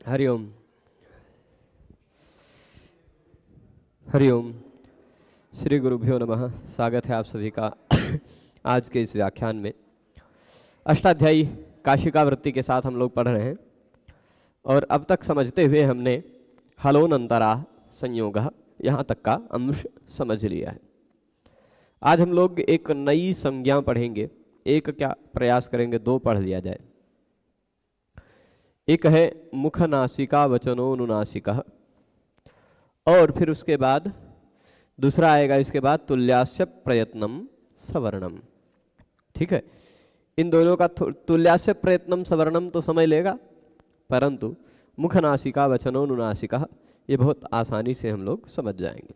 हरिओम। हरिओम। श्री गुरुभ्यो नमः। स्वागत है आप सभी का आज के इस व्याख्यान में। अष्टाध्यायी काशिका वृत्ति के साथ हम लोग पढ़ रहे हैं और अब तक समझते हुए हमने हलोनंतरा संयोग यहाँ तक का अंश समझ लिया है। आज हम लोग एक नई संज्ञा पढ़ेंगे। एक क्या प्रयास करेंगे, दो पढ़ लिया जाए। एक है मुख नासिका वचनोनुनासिका और फिर उसके बाद दूसरा आएगा इसके बाद तुल्यास्य प्रयत्नम सवर्णम। ठीक है, इन दोनों का तुल्यास्य प्रयत्नम सवर्णम तो समझ लेगा, परंतु मुख नासिका वचनोनुनासिका ये बहुत आसानी से हम लोग समझ जाएंगे।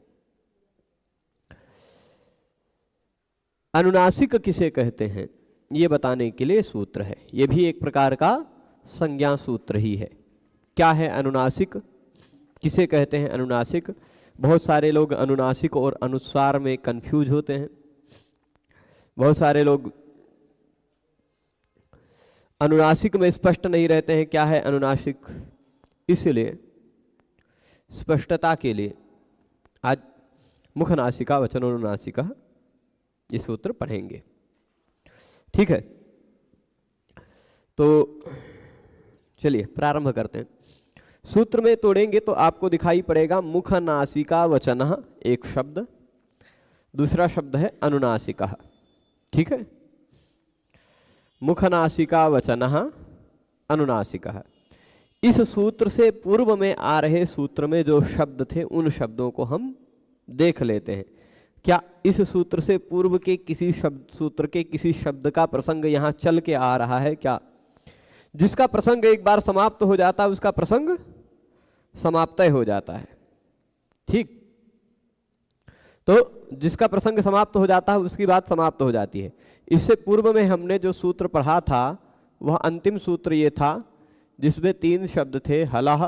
अनुनासिक किसे कहते हैं ये बताने के लिए सूत्र है। ये भी एक प्रकार का संज्ञा सूत्र ही है। क्या है अनुनासिक, किसे कहते हैं अनुनासिक? बहुत सारे लोग अनुनासिक और अनुस्वार में कंफ्यूज होते हैं। बहुत सारे लोग अनुनासिक में स्पष्ट नहीं रहते हैं क्या है अनुनासिक। इसलिए स्पष्टता के लिए आज मुख नासिका वचनोनुनासिका ये सूत्र पढ़ेंगे। ठीक है, तो चलिए प्रारंभ करते हैं। सूत्र में तोड़ेंगे तो आपको दिखाई पड़ेगा मुख नासिका वचनः एक शब्द, दूसरा शब्द है अनुनासिका। ठीक है, मुख नासिका वचनः अनुनासिका। इस सूत्र से पूर्व में आ रहे सूत्र में जो शब्द थे उन शब्दों को हम देख लेते हैं। क्या इस सूत्र से पूर्व के किसी शब्द सूत्र के किसी शब्द का प्रसंग यहाँ चल के आ रहा है क्या? जिसका प्रसंग एक बार समाप्त हो जाता है उसका प्रसंग समाप्त हो जाता है। ठीक, तो जिसका प्रसंग समाप्त हो जाता है उसकी बात समाप्त हो जाती है। इससे पूर्व में हमने जो सूत्र पढ़ा था वह अंतिम सूत्र ये था जिसमें तीन शब्द थे, हलः,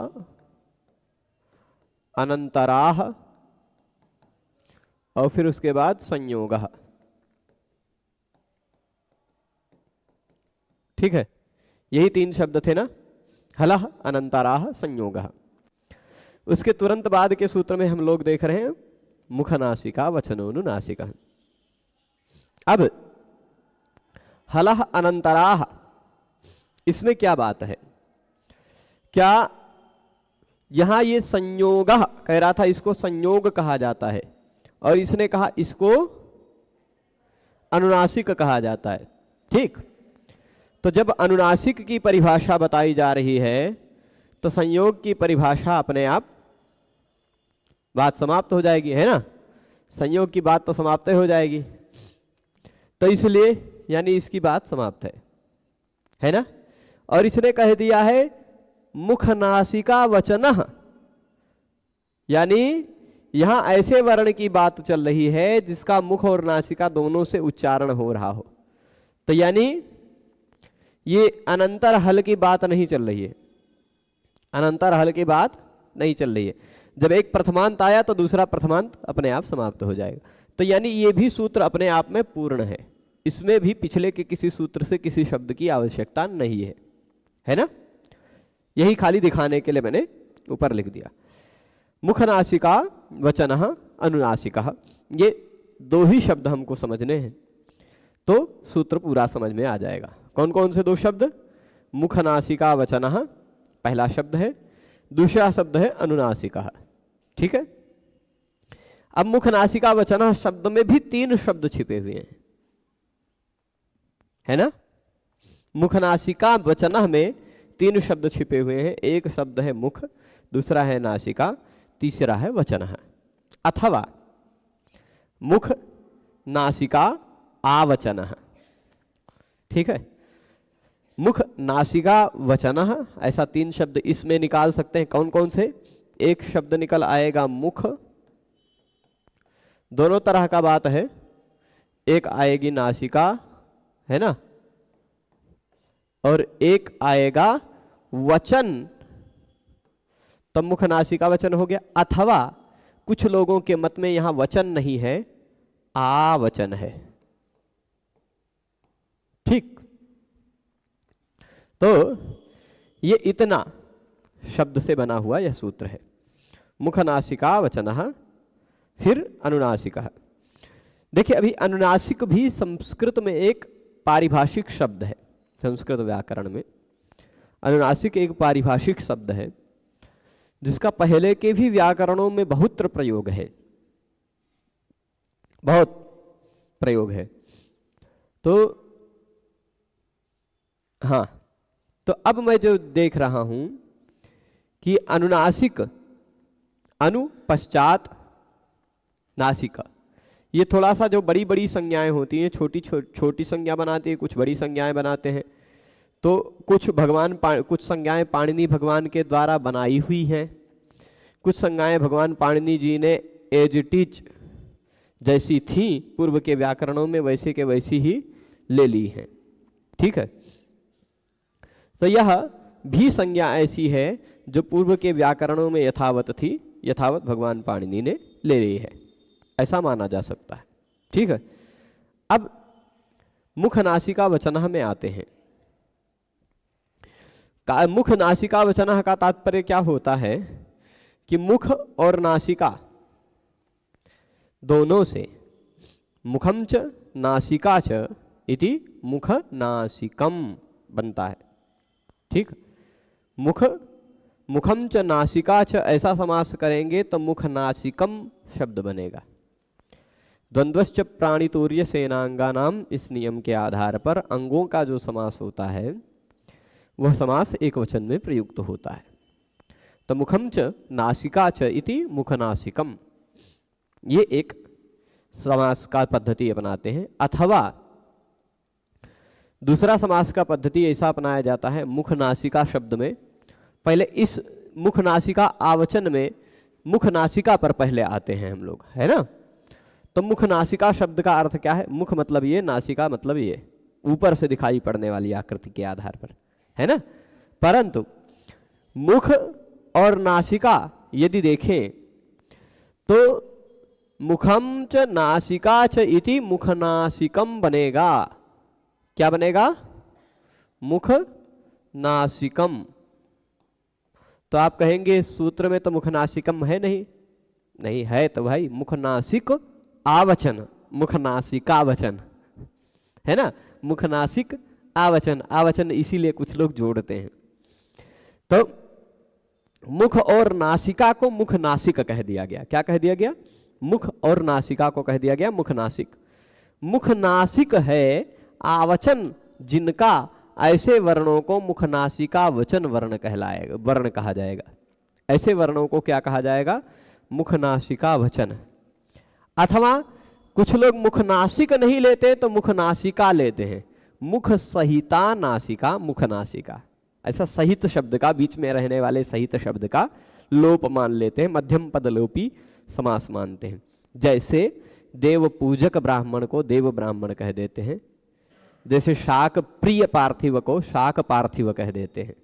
अनंतराः और फिर उसके बाद संयोगः। ठीक है, यही तीन शब्द थे ना, हलः, अनंतराः, संयोगः। उसके तुरंत बाद के सूत्र में हम लोग देख रहे हैं मुख नासिका वचनोनुनासिका। अब हलः अनंतराः इसमें क्या बात है? क्या यहां ये संयोगः कह रहा था, इसको संयोग कहा जाता है और इसने कहा इसको अनुनासिक कहा जाता है। ठीक, तो जब अनुनासिक की परिभाषा बताई जा रही है तो संयोग की परिभाषा अपने आप बात समाप्त हो जाएगी, है ना। संयोग की बात तो समाप्त हो जाएगी, तो इसलिए यानी इसकी बात समाप्त है ना। और इसने कह दिया है मुख नासिका वचनः, यानी यहां ऐसे वर्ण की बात चल रही है जिसका मुख और नासिका दोनों से उच्चारण हो रहा हो। तो यानी ये अनंतर हल की बात नहीं चल रही है, अनंतर हल की बात नहीं चल रही है। जब एक प्रथमांत आया तो दूसरा प्रथमांत अपने आप समाप्त हो जाएगा। तो यानी ये भी सूत्र अपने आप में पूर्ण है, इसमें भी पिछले के किसी सूत्र से किसी शब्द की आवश्यकता नहीं है ना। यही खाली दिखाने के लिए मैंने ऊपर लिख दिया। मुख नासिका वचनः अनुनासिका, ये दो ही शब्द हमको समझने हैं तो सूत्र पूरा समझ में आ जाएगा। कौन कौन से दो शब्द? मुख नासिका वचनः पहला शब्द है, दूसरा शब्द है अनुनासिका। ठीक है, अब मुख नासिका वचनः शब्द में भी तीन शब्द छिपे हुए हैं, है ना। मुख नासिका वचनः में तीन शब्द छिपे हुए हैं। एक शब्द है मुख, दूसरा है नासिका, तीसरा है वचनः। अथवा मुख नासिका आवचनः। ठीक है, मुख नासिका वचनः, ऐसा तीन शब्द इसमें निकाल सकते हैं। कौन कौन से? एक शब्द निकल आएगा मुख, दोनों तरह का बात है। एक आएगी नासिका, है ना, और एक आएगा वचन, तब मुख नासिका वचन हो गया। अथवा कुछ लोगों के मत में यहां वचन नहीं है, आवचन है। ठीक, तो ये इतना शब्द से बना हुआ यह सूत्र है। मुख नासिका वचनः, फिर अनुनासिकः। देखिए अभी अनुनासिक भी संस्कृत में एक पारिभाषिक शब्द है। संस्कृत व्याकरण में अनुनासिक एक पारिभाषिक शब्द है जिसका पहले के भी व्याकरणों में बहुत्र प्रयोग है, बहुत प्रयोग है। तो हाँ, तो अब मैं जो देख रहा हूं कि अनुनासिक, अनु पश्चात नासिका, ये थोड़ा सा जो बड़ी बड़ी संज्ञाएं होती हैं, छोटी संज्ञा बनाते हैं, कुछ बड़ी संज्ञाएं बनाते हैं। तो कुछ कुछ संज्ञाएं पाणिनि भगवान के द्वारा बनाई हुई हैं, कुछ संज्ञाएं भगवान पाणिनि जी ने एज इट इज जैसी थी पूर्व के व्याकरणों में वैसे के वैसी ही ले ली हैं। ठीक है, तो यह भी संज्ञा ऐसी है जो पूर्व के व्याकरणों में यथावत थी, यथावत भगवान पाणिनि ने ले ली है, ऐसा माना जा सकता है। ठीक है, अब मुख नासिका वचनः में आते हैं। मुख नासिका वचनः का तात्पर्य क्या होता है कि मुख और नासिका दोनों से मुखम च नासिका च इति मुख नासिकम बनता है। ठीक, मुखम च नासिका च ऐसा समास करेंगे तो मुख नासिकम शब्द बनेगा। द्वंद्वश्च प्राणितूर्य सेनांगा नाम, इस नियम के आधार पर अंगों का जो समास होता है वह समास एक वचन में प्रयुक्त होता है। तो मुखम च नासिका च इति मुखनासिकम, ये एक समास का पद्धति अपनाते हैं। अथवा दूसरा समास का पद्धति ऐसा अपनाया जाता है, मुख नासिका शब्द में पहले इस मुख नासिका आवचन में मुख नासिका पर पहले आते हैं हम लोग, है ना। तो मुख नासिका शब्द का अर्थ क्या है? मुख मतलब ये, नासिका मतलब ये, ऊपर से दिखाई पड़ने वाली आकृति के आधार पर, है ना। परंतु मुख और नासिका यदि देखें तो मुखम च नासिका च इति मुखनासिकम बनेगा। क्या बनेगा? मुख नासिकम। तो आप कहेंगे सूत्र में तो मुखनासिकम है नहीं, नहीं है तो भाई मुखनासिक आवचन, मुखनासिका वचन, है ना। मुखनासिक आवचन, आवचन इसीलिए कुछ लोग जोड़ते हैं। तो मुख और नासिका को मुख नासिक कह दिया गया। क्या कह दिया गया? मुख और नासिका को कह दिया गया मुख नासिक। मुख नासिक है आवचन जिनका, ऐसे वर्णों को मुख नासिका वचन वर्ण कहलाएगा, वर्ण कहा जाएगा। ऐसे वर्णों को क्या कहा जाएगा? मुख नासिका वचन। अथवा कुछ लोग मुख नासिक नहीं लेते तो मुख नासिका लेते हैं। मुख सहिता नासिका, मुख नासिका, ऐसा सहित शब्द का, बीच में रहने वाले सहित शब्द का लोप मान लेते हैं, मध्यम पद लोपी समास मानते हैं। जैसे देव पूजक ब्राह्मण को देव ब्राह्मण कह देते हैं, जैसे शाक प्रिय पार्थिव को शाक पार्थिव कह देते हैं।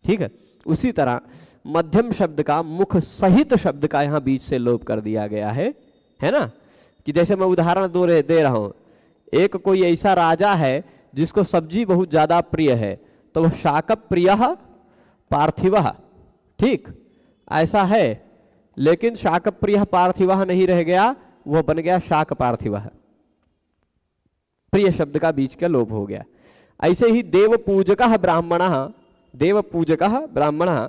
ठीक है, उसी तरह मध्यम शब्द का मुख सहित शब्द का यहां बीच से लोप कर दिया गया है ना। कि जैसे मैं उदाहरण दे रहा हूं, एक कोई ऐसा राजा है जिसको सब्जी बहुत ज्यादा प्रिय है, तो वह शाक प्रिय पार्थिव, ठीक ऐसा है। लेकिन शाक प्रिय पार्थिव नहीं रह गया, वह बन गया शाक पार्थिव, प्रिय शब्द का बीच का लोप हो गया। ऐसे ही देव पूजकः ब्राह्मणः, देव पूजकः ब्राह्मणः,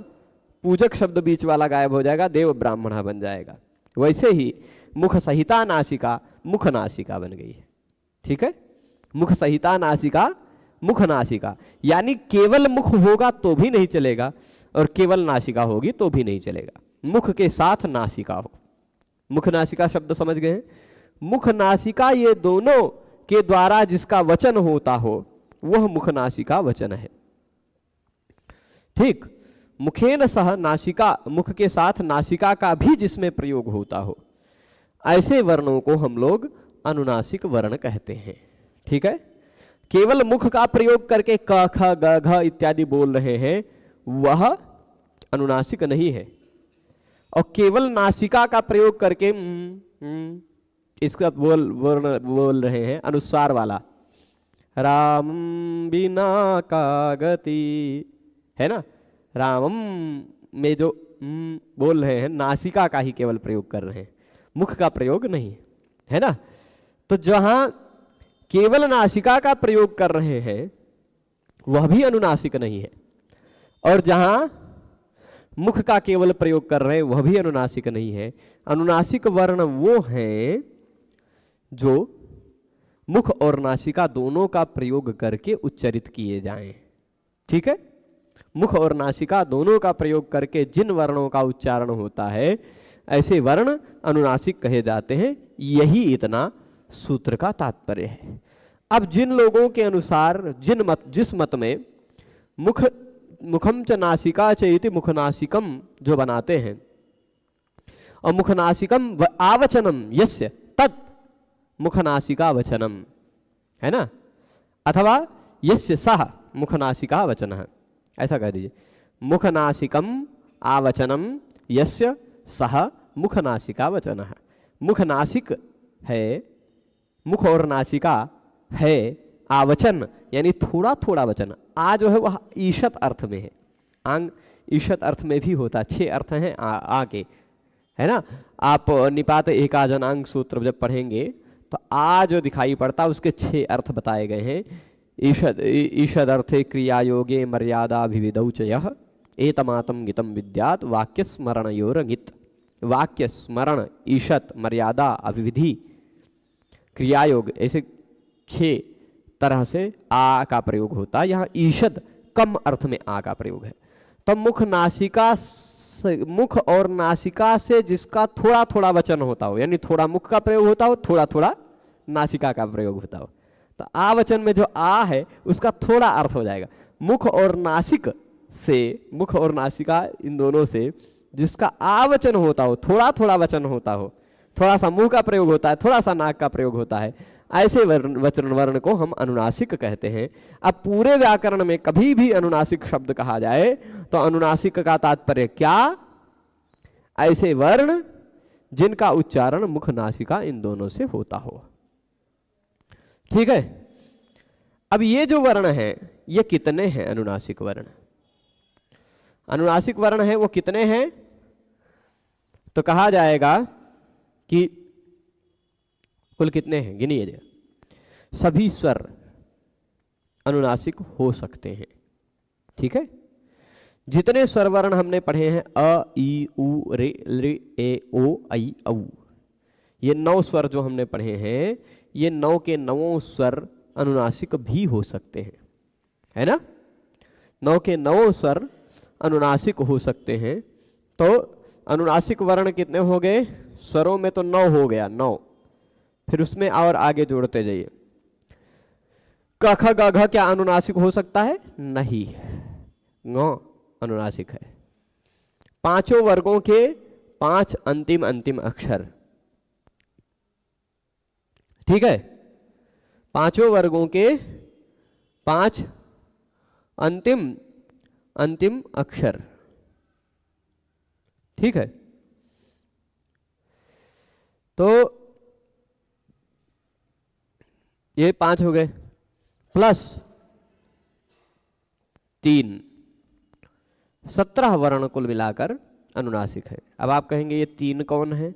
पूजक शब्द बीच वाला गायब हो जाएगा, देव ब्राह्मणः बन जाएगा। वैसे ही मुख सहिता नासिका मुख नासिका बन गई है। ठीक है, मुख सहिता नासिका मुख नासिका, यानी केवल मुख होगा तो भी नहीं चलेगा और केवल नासिका होगी तो भी नहीं चलेगा, मुख के साथ नासिका हो। मुख नासिका शब्द समझ गए हैं? मुख नासिका ये दोनों के द्वारा जिसका वचन होता हो वह मुख नासिका वचन है। ठीक, मुखेन सह नासिका, मुख के साथ नासिका का भी जिसमें प्रयोग होता हो, ऐसे वर्णों को हम लोग अनुनासिक वर्ण कहते हैं। ठीक है, केवल मुख का प्रयोग करके क ख ग घ इत्यादि बोल रहे हैं वह अनुनासिक नहीं है, और केवल नासिका का प्रयोग करके इसका बोल रहे हैं अनुस्वार वाला, राम बिना का गति, है ना, रामम में जो बोल रहे हैं नासिका का ही केवल प्रयोग कर रहे हैं, मुख का प्रयोग नहीं है ना। तो जहां केवल नासिका का प्रयोग कर रहे हैं वह भी अनुनासिक नहीं है, और जहां मुख का केवल प्रयोग कर रहे हैं वह भी अनुनासिक नहीं है। अनुनासिक वर्ण वो हैं जो मुख और नासिका दोनों का प्रयोग करके उच्चारित किए जाएं। ठीक है, मुख और नासिका दोनों का प्रयोग करके जिन वर्णों का उच्चारण होता है ऐसे वर्ण अनुनासिक कहे जाते हैं। यही इतना सूत्र का तात्पर्य है। अब जिन लोगों के अनुसार जिस मत में मुखम च नासिका च इति मुखनासिकम जो बनाते हैं, और मुखनासिकम आवचनम यस्य तत् मुखनासिका वचनम, है ना, अथवा यस्य सह मुखनासिका वचनः, ऐसा कह दीजिए। मुखनासिकम आवचनम यस्य सह मुखनासिका वचनः। मुखनासिक है, मुख और नासिका है, आवचन यानी थोड़ा थोड़ा वचन। आ जो है वह ईशत अर्थ में है, आंग ईशत अर्थ में भी होता है। 6 अर्थ हैं आ के, है ना। आप निपात एकाजनांग सूत्र जब पढ़ेंगे तो आ जो दिखाई पड़ता है उसके 6 अर्थ बताए गए हैं। ईषद अर्थे क्रिया योगे मर्यादा विविधौ च यः एतमातम गितम विद्यात् वाक्य स्मरणयोरंगित। वाक्य स्मरण, ईषत, मर्यादा, अविविधि, क्रियायोग, ऐसे 6 तरह से आ का प्रयोग होता है। यहाँ ईषद कम अर्थ में आ का प्रयोग है। तो मुख और नासिका से जिसका थोड़ा थोड़ा वचन होता हो, यानी थोड़ा मुख का प्रयोग होता हो, थोड़ा थोड़ा नासिका का प्रयोग होता हो, तो आ वचन में जो आ है उसका थोड़ा अर्थ हो जाएगा। मुख और नासिक से, मुख और नासिका इन दोनों से जिसका आ वचन होता हो, थोड़ा थोड़ा वचन होता हो, थोड़ा सा मुंह का प्रयोग होता है, थोड़ा सा नाक का प्रयोग होता है, ऐसे वचन वर्ण को हम अनुनासिक कहते हैं। अब पूरे व्याकरण में कभी भी अनुनासिक शब्द कहा जाए तो अनुनासिक का तात्पर्य क्या? ऐसे वर्ण जिनका उच्चारण मुख नासिका इन दोनों से होता हो। ठीक है, अब ये जो वर्ण है ये कितने हैं? अनुनासिक वर्ण, अनुनासिक वर्ण है वो कितने हैं? तो कहा जाएगा कि कुल कितने हैं, गिनिए। सभी स्वर अनुनासिक हो सकते हैं। ठीक है, जितने स्वर वर्ण हमने पढ़े हैं अ, ई, उ, रे, रे, ए, ओ, ऐ, औ, ये 9 स्वर जो हमने पढ़े हैं, ये 9 के 9 स्वर अनुनासिक भी हो सकते हैं, है ना। 9 के 9 स्वर अनुनासिक हो सकते हैं। तो अनुनासिक वर्ण कितने हो गए? स्वरों में तो 9 हो गया, 9, फिर उसमें और आगे जोड़ते जाइए। क ख ग घ क्या अनुनासिक हो सकता है? नहीं, ङ अनुनासिक है। 5 वर्गों के 5 अंतिम अक्षर, ठीक है, 5 वर्गों के 5 अंतिम अक्षर, ठीक है। तो ये 5 हो गए प्लस 3, 17 वर्ण कुल मिलाकर अनुनासिक है। अब आप कहेंगे ये 3 कौन है?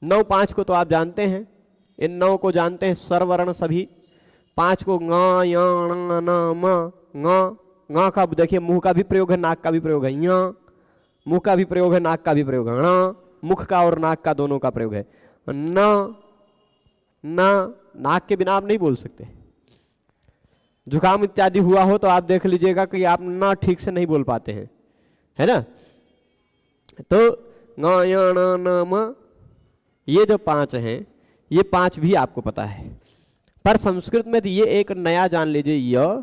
9 5 को तो आप जानते हैं, इन 9 को जानते हैं स्वर वर्ण सभी। 5 को ङ, य, ण, न, म, ङ का देखिए मुंह का भी प्रयोग है, नाक का भी प्रयोग है। य मुंह का भी प्रयोग है, नाक का भी प्रयोग है। ण मुख का और नाक का दोनों का प्रयोग है। न नाक के बिना आप नहीं बोल सकते। जुकाम इत्यादि हुआ हो तो आप देख लीजिएगा कि आप ना ठीक से नहीं बोल पाते हैं, है ना। तो ङ, य, ण, न, म, ये जो 5 हैं, ये 5 भी आपको पता है। पर संस्कृत में ये एक नया जान लीजिए, य,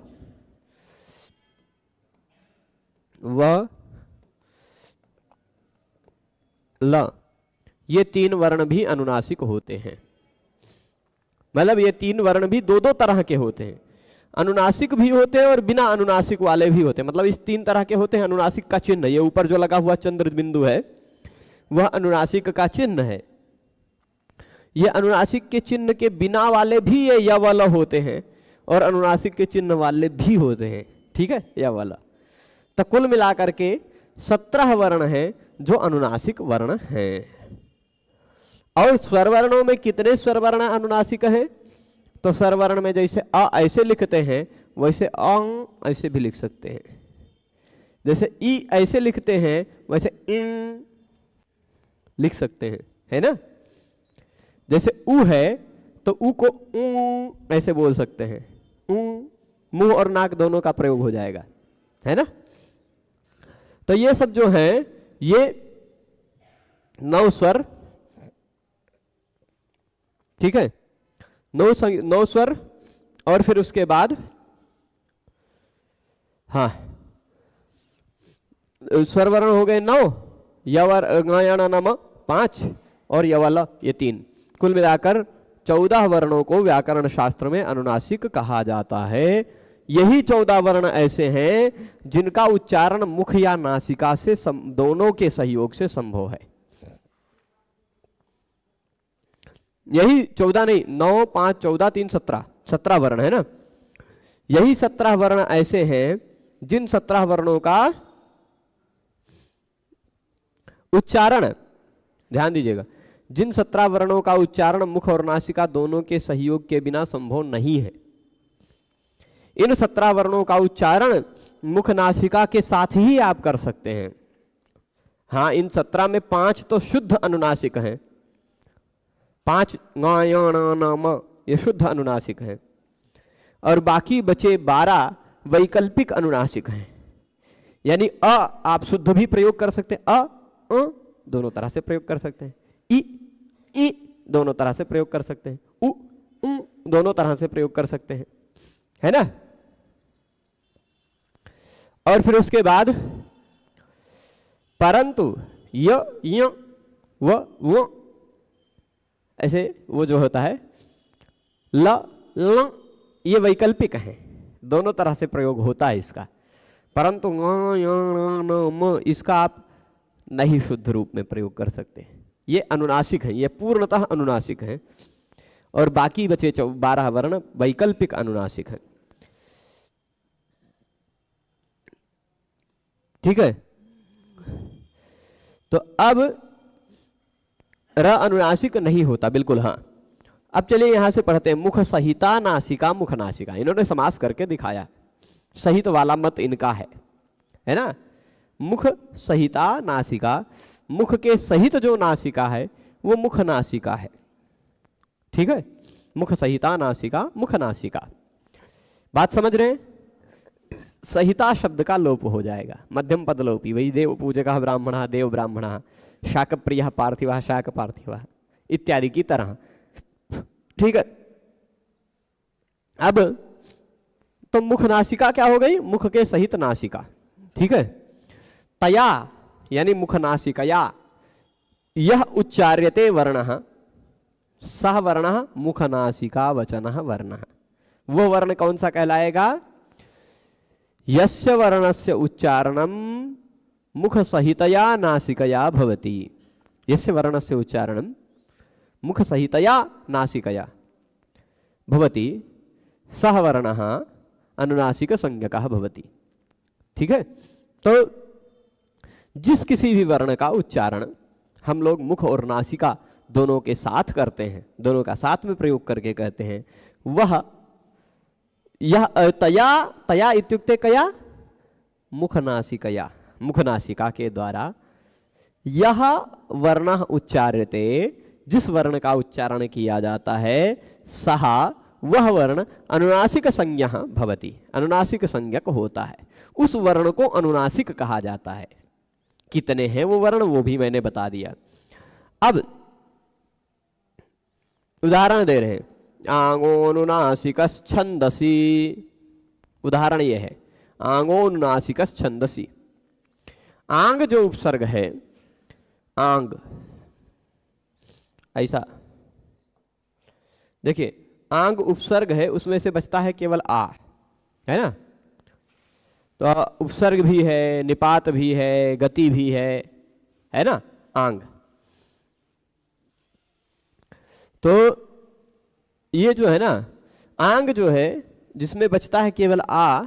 व, ल, ये 3 वर्ण भी अनुनासिक होते हैं। मतलब ये 3 वर्ण भी 2 तरह के होते हैं, अनुनासिक भी होते हैं और बिना अनुनासिक वाले भी होते हैं। मतलब इस 3 तरह के होते हैं। अनुनासिक का चिन्ह, ये ऊपर जो लगा हुआ चंद्र बिंदु है वह अनुनासिक का चिन्ह है। ये अनुनासिक के चिन्ह के बिना वाले भी ये य व ल होते हैं और अनुनासिक के चिन्ह वाले भी होते हैं, ठीक है, य व ल। तो कुल मिलाकर के 17 वर्ण हैं जो अनुनासिक वर्ण हैं। और स्वर वर्णों में कितने स्वर वर्ण अनुनासिक हैं? तो स्वर वर्ण में जैसे अ ऐसे लिखते हैं वैसे अंग ऐसे भी लिख सकते हैं, जैसे ई ऐसे लिखते हैं वैसे इन लिख सकते हैं, है ना। जैसे उ है तो उ को ऊ ऐसे बोल सकते हैं, ऊ, मुंह और नाक दोनों का प्रयोग हो जाएगा, है ना। तो ये सब जो है ये 9 स्वर, ठीक है, 9 स्वर। और फिर उसके बाद हाँ स्वर वर्ण हो गए 9, यवर नाम 5 और यवल ये 3, कुल मिलाकर 14 वर्णों को व्याकरण शास्त्र में अनुनासिक कहा जाता है। यही 14 वर्ण ऐसे हैं जिनका उच्चारण मुख या नासिका से दोनों के सहयोग से संभव है। यही 14 नहीं, 9, 5, 14, 3, 17 वर्ण है ना। यही 17 वर्ण ऐसे हैं जिन 17 वर्णों का उच्चारण, ध्यान दीजिएगा, जिन 17 वर्णों का उच्चारण मुख और नासिका दोनों के सहयोग के बिना संभव नहीं है। इन 17 वर्णों का उच्चारण मुख नासिका के साथ ही आप कर सकते हैं। हाँ, इन 17 में 5 तो शुद्ध अनुनासिक हैं, 5 नाम ये शुद्ध अनुनासिक है, और बाकी बचे 12 वैकल्पिक अनुनासिक हैं। यानी अ आप शुद्ध भी प्रयोग कर सकते हैं, अ दोनों तरह से प्रयोग कर सकते हैं, ई दोनों तरह से प्रयोग कर सकते हैं, उ दोनों तरह से प्रयोग कर सकते हैं, है ना। और फिर उसके बाद परंतु य वो ऐसे वो जो होता है ल ये वैकल्पिक है, दोनों तरह से प्रयोग होता है इसका। परंतु म इसका आप नहीं शुद्ध रूप में प्रयोग कर सकते, ये अनुनासिक है, ये पूर्णतः अनुनासिक है। और बाकी बचे 12 वर्ण वैकल्पिक अनुनासिक है, ठीक है। तो अब र अनुनासिक नहीं होता, बिल्कुल हाँ। अब चलिए यहां से पढ़ते हैं, मुख सहिता नासिका मुख नासिका, इन्होंने समास करके दिखाया, सहित वाला मत इनका है ना। मुख सहिता नासिका, मुख के सहित जो नासिका है वो मुख नासिका है, ठीक है। मुख सहिता नासिका मुख नासिका, बात समझ रहे हैं। सहिता शब्द का लोप हो जाएगा, मध्यम पद लोपी, वही देव पूजक ब्राह्मण देव ब्राह्मण, शाक प्रिय पार्थिव शाक पार्थिव इत्यादि की तरह, ठीक है। अब तो मुख नासिका क्या हो गई? मुख के सहित नासिका, ठीक है। तया यानी मुख नासिकया यह उच्चार्यते वर्णः, सह वर्णः मुख नासिका वचनः वर्णः। वो वर्ण कौन सा कहलाएगा? यस्य वर्णस्य उच्चारणम मुख सहितया नासिकया भवति, यस्य वर्णस्य उच्चारणम मुख सहितया नासिकया भवति सह वर्णः अनुनासिक संज्ञकः भवति, ठीक है। तो जिस किसी भी वर्ण का उच्चारण हम लोग मुख और नासिका दोनों के साथ करते हैं, दोनों का साथ में प्रयोग करके कहते हैं, वह यह तया तया इत्युक्ते कया मुख नासिकया, मुख नासिका के द्वारा यह वर्ण उच्चार्यते, जिस वर्ण का उच्चारण किया जाता है, सह वह वर्ण अनुनासिक संज्ञा भवति, अनुनासिक संज्ञक होता है। उस वर्ण को अनुनासिक कहा जाता है। कितने हैं वो वर्ण वो भी मैंने बता दिया। अब उदाहरण दे रहे हैं, आंगोनुनासिकस् छंदसी, उदाहरण ये है आंगोनुनासिकस् छंदसी। आंग जो उपसर्ग है, आंग ऐसा देखिए, आंग उपसर्ग है, उसमें से बचता है केवल आ, है ना। तो उपसर्ग भी है, निपात भी है, गति भी है ना आंग। तो ये जो है ना आंग जो है जिसमें बचता है केवल आ,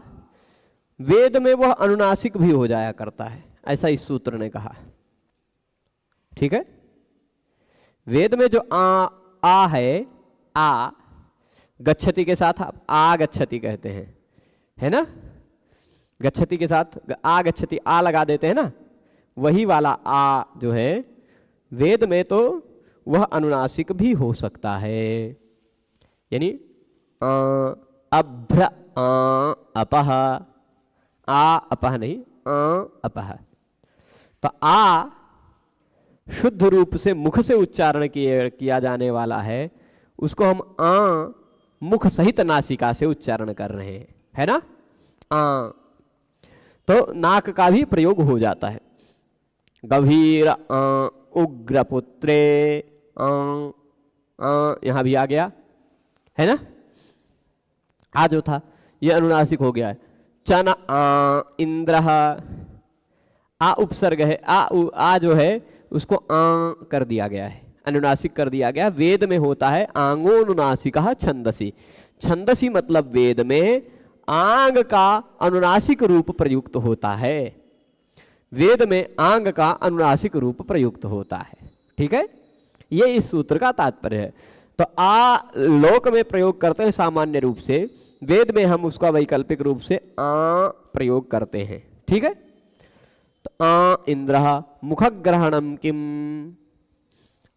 वेद में वह अनुनासिक भी हो जाया करता है, ऐसा इस सूत्र ने कहा। ठीक है, वेद में जो आ है, आ गच्छति के साथ आप आ गच्छति कहते हैं, है ना, गच्छति के साथ आ गच्छति आ लगा देते हैं ना, वही वाला आ जो है वेद में तो वह अनुनासिक भी हो सकता है। यानी अभ्र अपह, आ अपह नहीं, अपह। तो आ शुद्ध रूप से मुख से उच्चारण किया जाने वाला है, उसको हम आ मुख सहित नासिका से उच्चारण कर रहे हैं, है ना। आ तो नाक का भी प्रयोग हो जाता है। गभीर उग्रपुत्रे, यहां भी आ गया है ना। आ जो था ये अनुनासिक हो गया है। चन इंद्र, आ उपसर्ग है, आ जो है उसको आ कर दिया गया है, अनुनासिक कर दिया गया। वेद में होता है आंगोनुनासिक छंदसी। छंदसी मतलब वेद में आंग का अनुनासिक रूप प्रयुक्त होता है, वेद में आंग का अनुनासिक रूप प्रयुक्त होता है। ठीक है, ये इस सूत्र का तात्पर्य है। तो आ लोक में प्रयोग करते हैं सामान्य रूप से, वेद में हम उसका वैकल्पिक रूप से आ प्रयोग करते हैं। ठीक है, तो आ इंद्र मुखग्रहणम किम।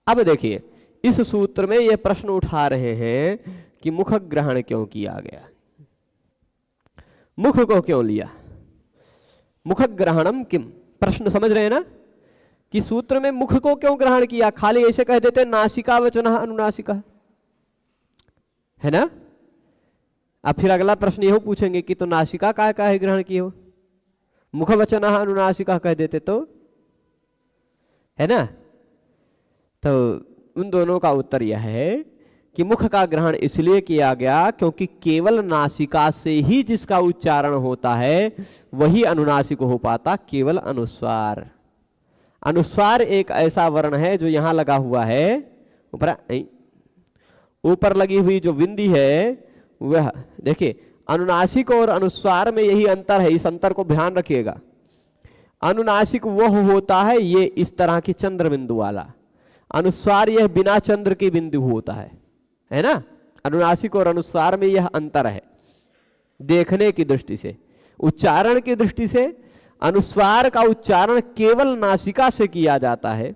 अब देखिए इस सूत्र में यह प्रश्न उठा रहे हैं कि मुख ग्रहण क्यों किया गया, मुख को क्यों लिया, मुख ग्रहणम किम। प्रश्न समझ रहे हैं ना कि सूत्र में मुख को क्यों ग्रहण किया, खाली ऐसे कह देते नासिका वचनः अनुनासिका, है ना। अब फिर अगला प्रश्न यह पूछेंगे कि तो नासिका का है ग्रहण किए हो, मुख वचनः अनुनासिका कह देते तो, है ना। तो उन दोनों का उत्तर यह है कि मुख का ग्रहण इसलिए किया गया क्योंकि केवल नासिका से ही जिसका उच्चारण होता है वही अनुनासिक हो पाता, केवल अनुस्वार। अनुस्वार एक ऐसा वर्ण है जो यहां लगा हुआ है, ऊपर लगी हुई जो बिंदी है वह देखिए, अनुनासिक और अनुस्वार में यही अंतर है, इस अंतर को ध्यान रखिएगा। अनुनासिक वह होता है ये इस तरह की चंद्र बिंदु वाला, अनुस्वार यह बिना चंद्र की बिंदु होता है ना। अनुनासिक और अनुस्वार में यह अंतर है देखने की दृष्टि से। उच्चारण की दृष्टि से अनुस्वार का उच्चारण केवल नासिका से किया जाता है,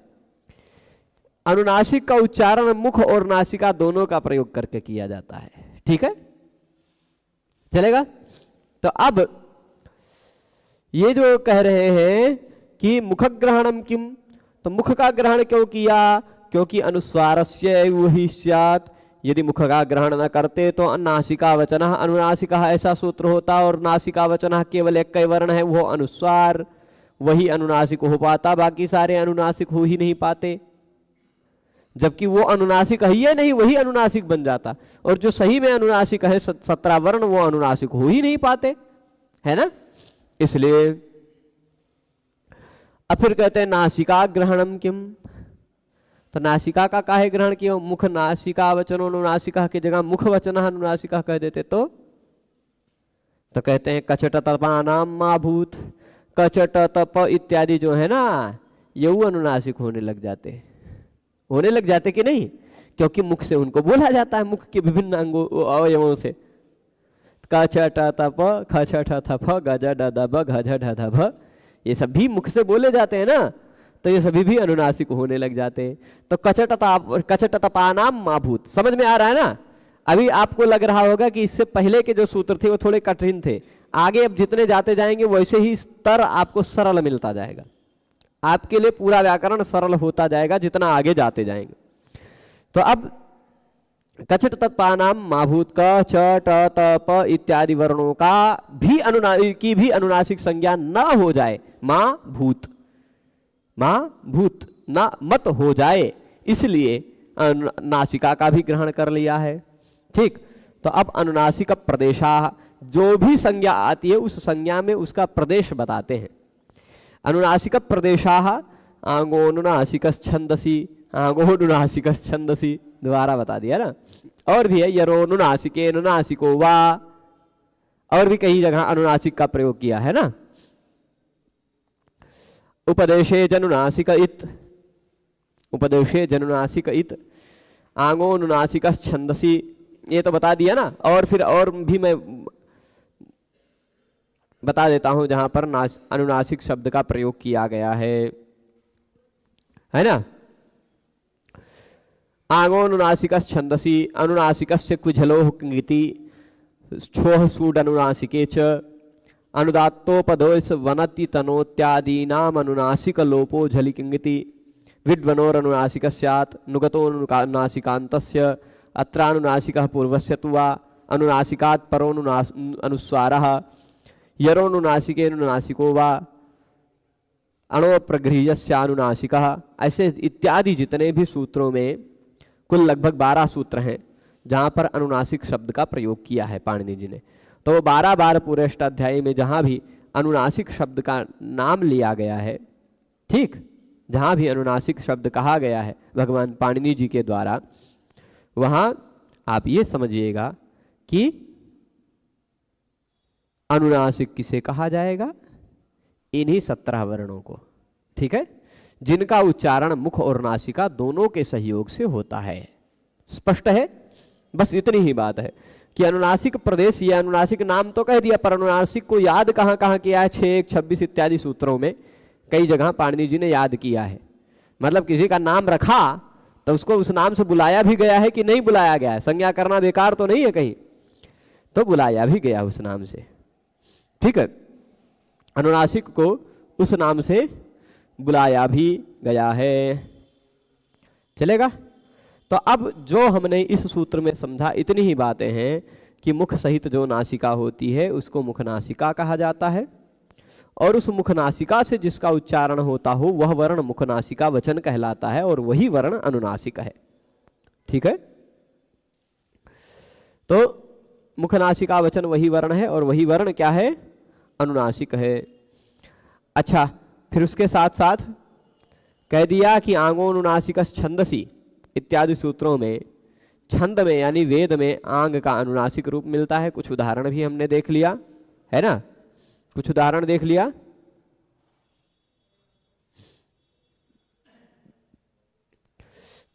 अनुनासिक का उच्चारण मुख और नासिका दोनों का प्रयोग करके किया जाता है। ठीक है, चलेगा। तो अब ये जो कह रहे हैं कि मुख ग्रहणम किम, तो मुख का ग्रहण क्यों किया, क्योंकि अनुस्वारस्य वही स्यात्, यदि मुख का ग्रहण न करते तो नासिका वचनः अनुनासिका ऐसा सूत्र होता, और नासिका वचनः केवल एक ही वर्ण है वो अनुस्वार, वही अनुनासिक हो पाता, बाकी सारे अनुनासिक हो ही नहीं पाते। जबकि वो अनुनासिक है ही नहीं, वही अनुनासिक बन जाता, और जो सही में अनुनासिक है 17 वर्ण वो अनुनासिक हो ही नहीं पाते, है ना। इसलिए अब फिर कहते हैं नासिका ग्रहणम किम, तो नासिका का काहे ग्रहण किया, मुख नासिका वचनो अनुनासिका की जगह मुख वचन अनुनासिका कह देते तो कहते हैं कचट तपानाम मा भूत, कचट तप इत्यादि जो है ना ये वो अनुनासिक होने लग जाते कि नहीं, क्योंकि मुख से उनको बोला जाता है, मुख के विभिन्न अंगों अवयवों से। कचट तप खचट थप गज डब घज ढ, ये सभी मुख से बोले जाते हैं ना, तो ये सभी भी अनुनासिक होने लग जाते हैं। तो कचट तपानाम मा भूत, समझ में आ रहा है ना। अभी आपको लग रहा होगा कि इससे पहले के जो सूत्र थे वो थोड़े कठिन थे, आगे अब जितने जाते जाएंगे वैसे ही स्तर आपको सरल मिलता जाएगा, आपके लिए पूरा व्याकरण सरल होता जाएगा जितना आगे जाते जाएंगे। तो अब कचट तत्पानाम माभूत क च ट त प इत्यादि वर्णों का भी अनुनासिक संज्ञा न हो जाए, मां भूत न मत हो जाए, इसलिए नासिका का भी ग्रहण कर लिया है। ठीक, तो अब अनुनासिक प्रदेशा, जो भी संज्ञा आती है उस संज्ञा में उसका प्रदेश बताते हैं। अनुनासिक प्रदेशा आंगोनुनासिक छंदसी, आंगोनुनासिक छंदसी दोबारा बता दिया ना। और भी है यरोनुनासिके नुनासिको वा, और भी कई जगह अनुनासिक का प्रयोग किया है ना। उपदेशे जनुनासिक इत, उपदेशे जनुनासिक इत, आंगोनुनासिक छंदसी, ये तो बता दिया ना। और फिर और भी मैं बता देता हूं जहां पर अनुनासिक शब्द का प्रयोग किया गया है ना। आंगोनुनासिक छंदसी, अनुनासिकस्य कुझलोह किंगिति, छोह सूड अनुनासिके च, अनुदात्तोपदोस वनति तनोत्यादीनाम अनुनासिक लोपो झलि किंगिति, विद्वनोरनुनासिक स्यात्, नुगतोनुनासिकान्तस्य, अत्रानुनासिकः पूर्वस्य तु वा, अनुनासिकात् परोनुस्वारः, यरोनुनासिकेनुनासिको वा, अणोप्रगृह्यस्यानुनासिकः। ऐसे इत्यादि जितने भी सूत्रों में, कुल लगभग 12 सूत्र हैं जहां पर अनुनासिक शब्द का प्रयोग किया है पाणिनि जी ने। तो वो 12 बार पूरे अष्टाध्यायी में जहां भी अनुनासिक शब्द का नाम लिया गया है, ठीक, जहां भी अनुनासिक शब्द कहा गया है भगवान पाणिनि जी के द्वारा, वहां आप ये समझिएगा कि अनुनासिक किसे कहा जाएगा, इन्हीं 17 वर्णों को, ठीक है, जिनका उच्चारण मुख और नासिका दोनों के सहयोग से होता है। स्पष्ट है? बस इतनी ही बात है कि अनुनासिक प्रदेश या अनुनासिक नाम तो कह दिया, पर अनुनासिक को याद कहां कहां किया है, 6, 1, 26 इत्यादि सूत्रों में कई जगह पाणिनि जी ने याद किया है। मतलब किसी का नाम रखा तो उसको उस नाम से बुलाया भी गया है कि नहीं बुलाया गया है, संज्ञा करना बेकार तो नहीं है कहीं, तो बुलाया भी गया उस नाम से, ठीक है। अनुनासिक को उस नाम से बुलाया भी गया है, चलेगा। तो अब जो हमने इस सूत्र में समझा इतनी ही बातें हैं कि मुख सहित जो नासिका होती है उसको मुख नासिका कहा जाता है, और उस मुख नासिका से जिसका उच्चारण होता हो वह वर्ण मुख नासिका वचन कहलाता है, और वही वर्ण अनुनासिक है, ठीक है। तो मुख नासिका वचन वही वर्ण है, और वही वर्ण क्या है, अनुनासिक है। अच्छा, फिर उसके साथ साथ कह दिया कि आंगोनुनासिक छंदसी इत्यादि सूत्रों में छंद में यानी वेद में आंग का अनुनासिक रूप मिलता है। कुछ उदाहरण भी हमने देख लिया है ना, कुछ उदाहरण देख लिया।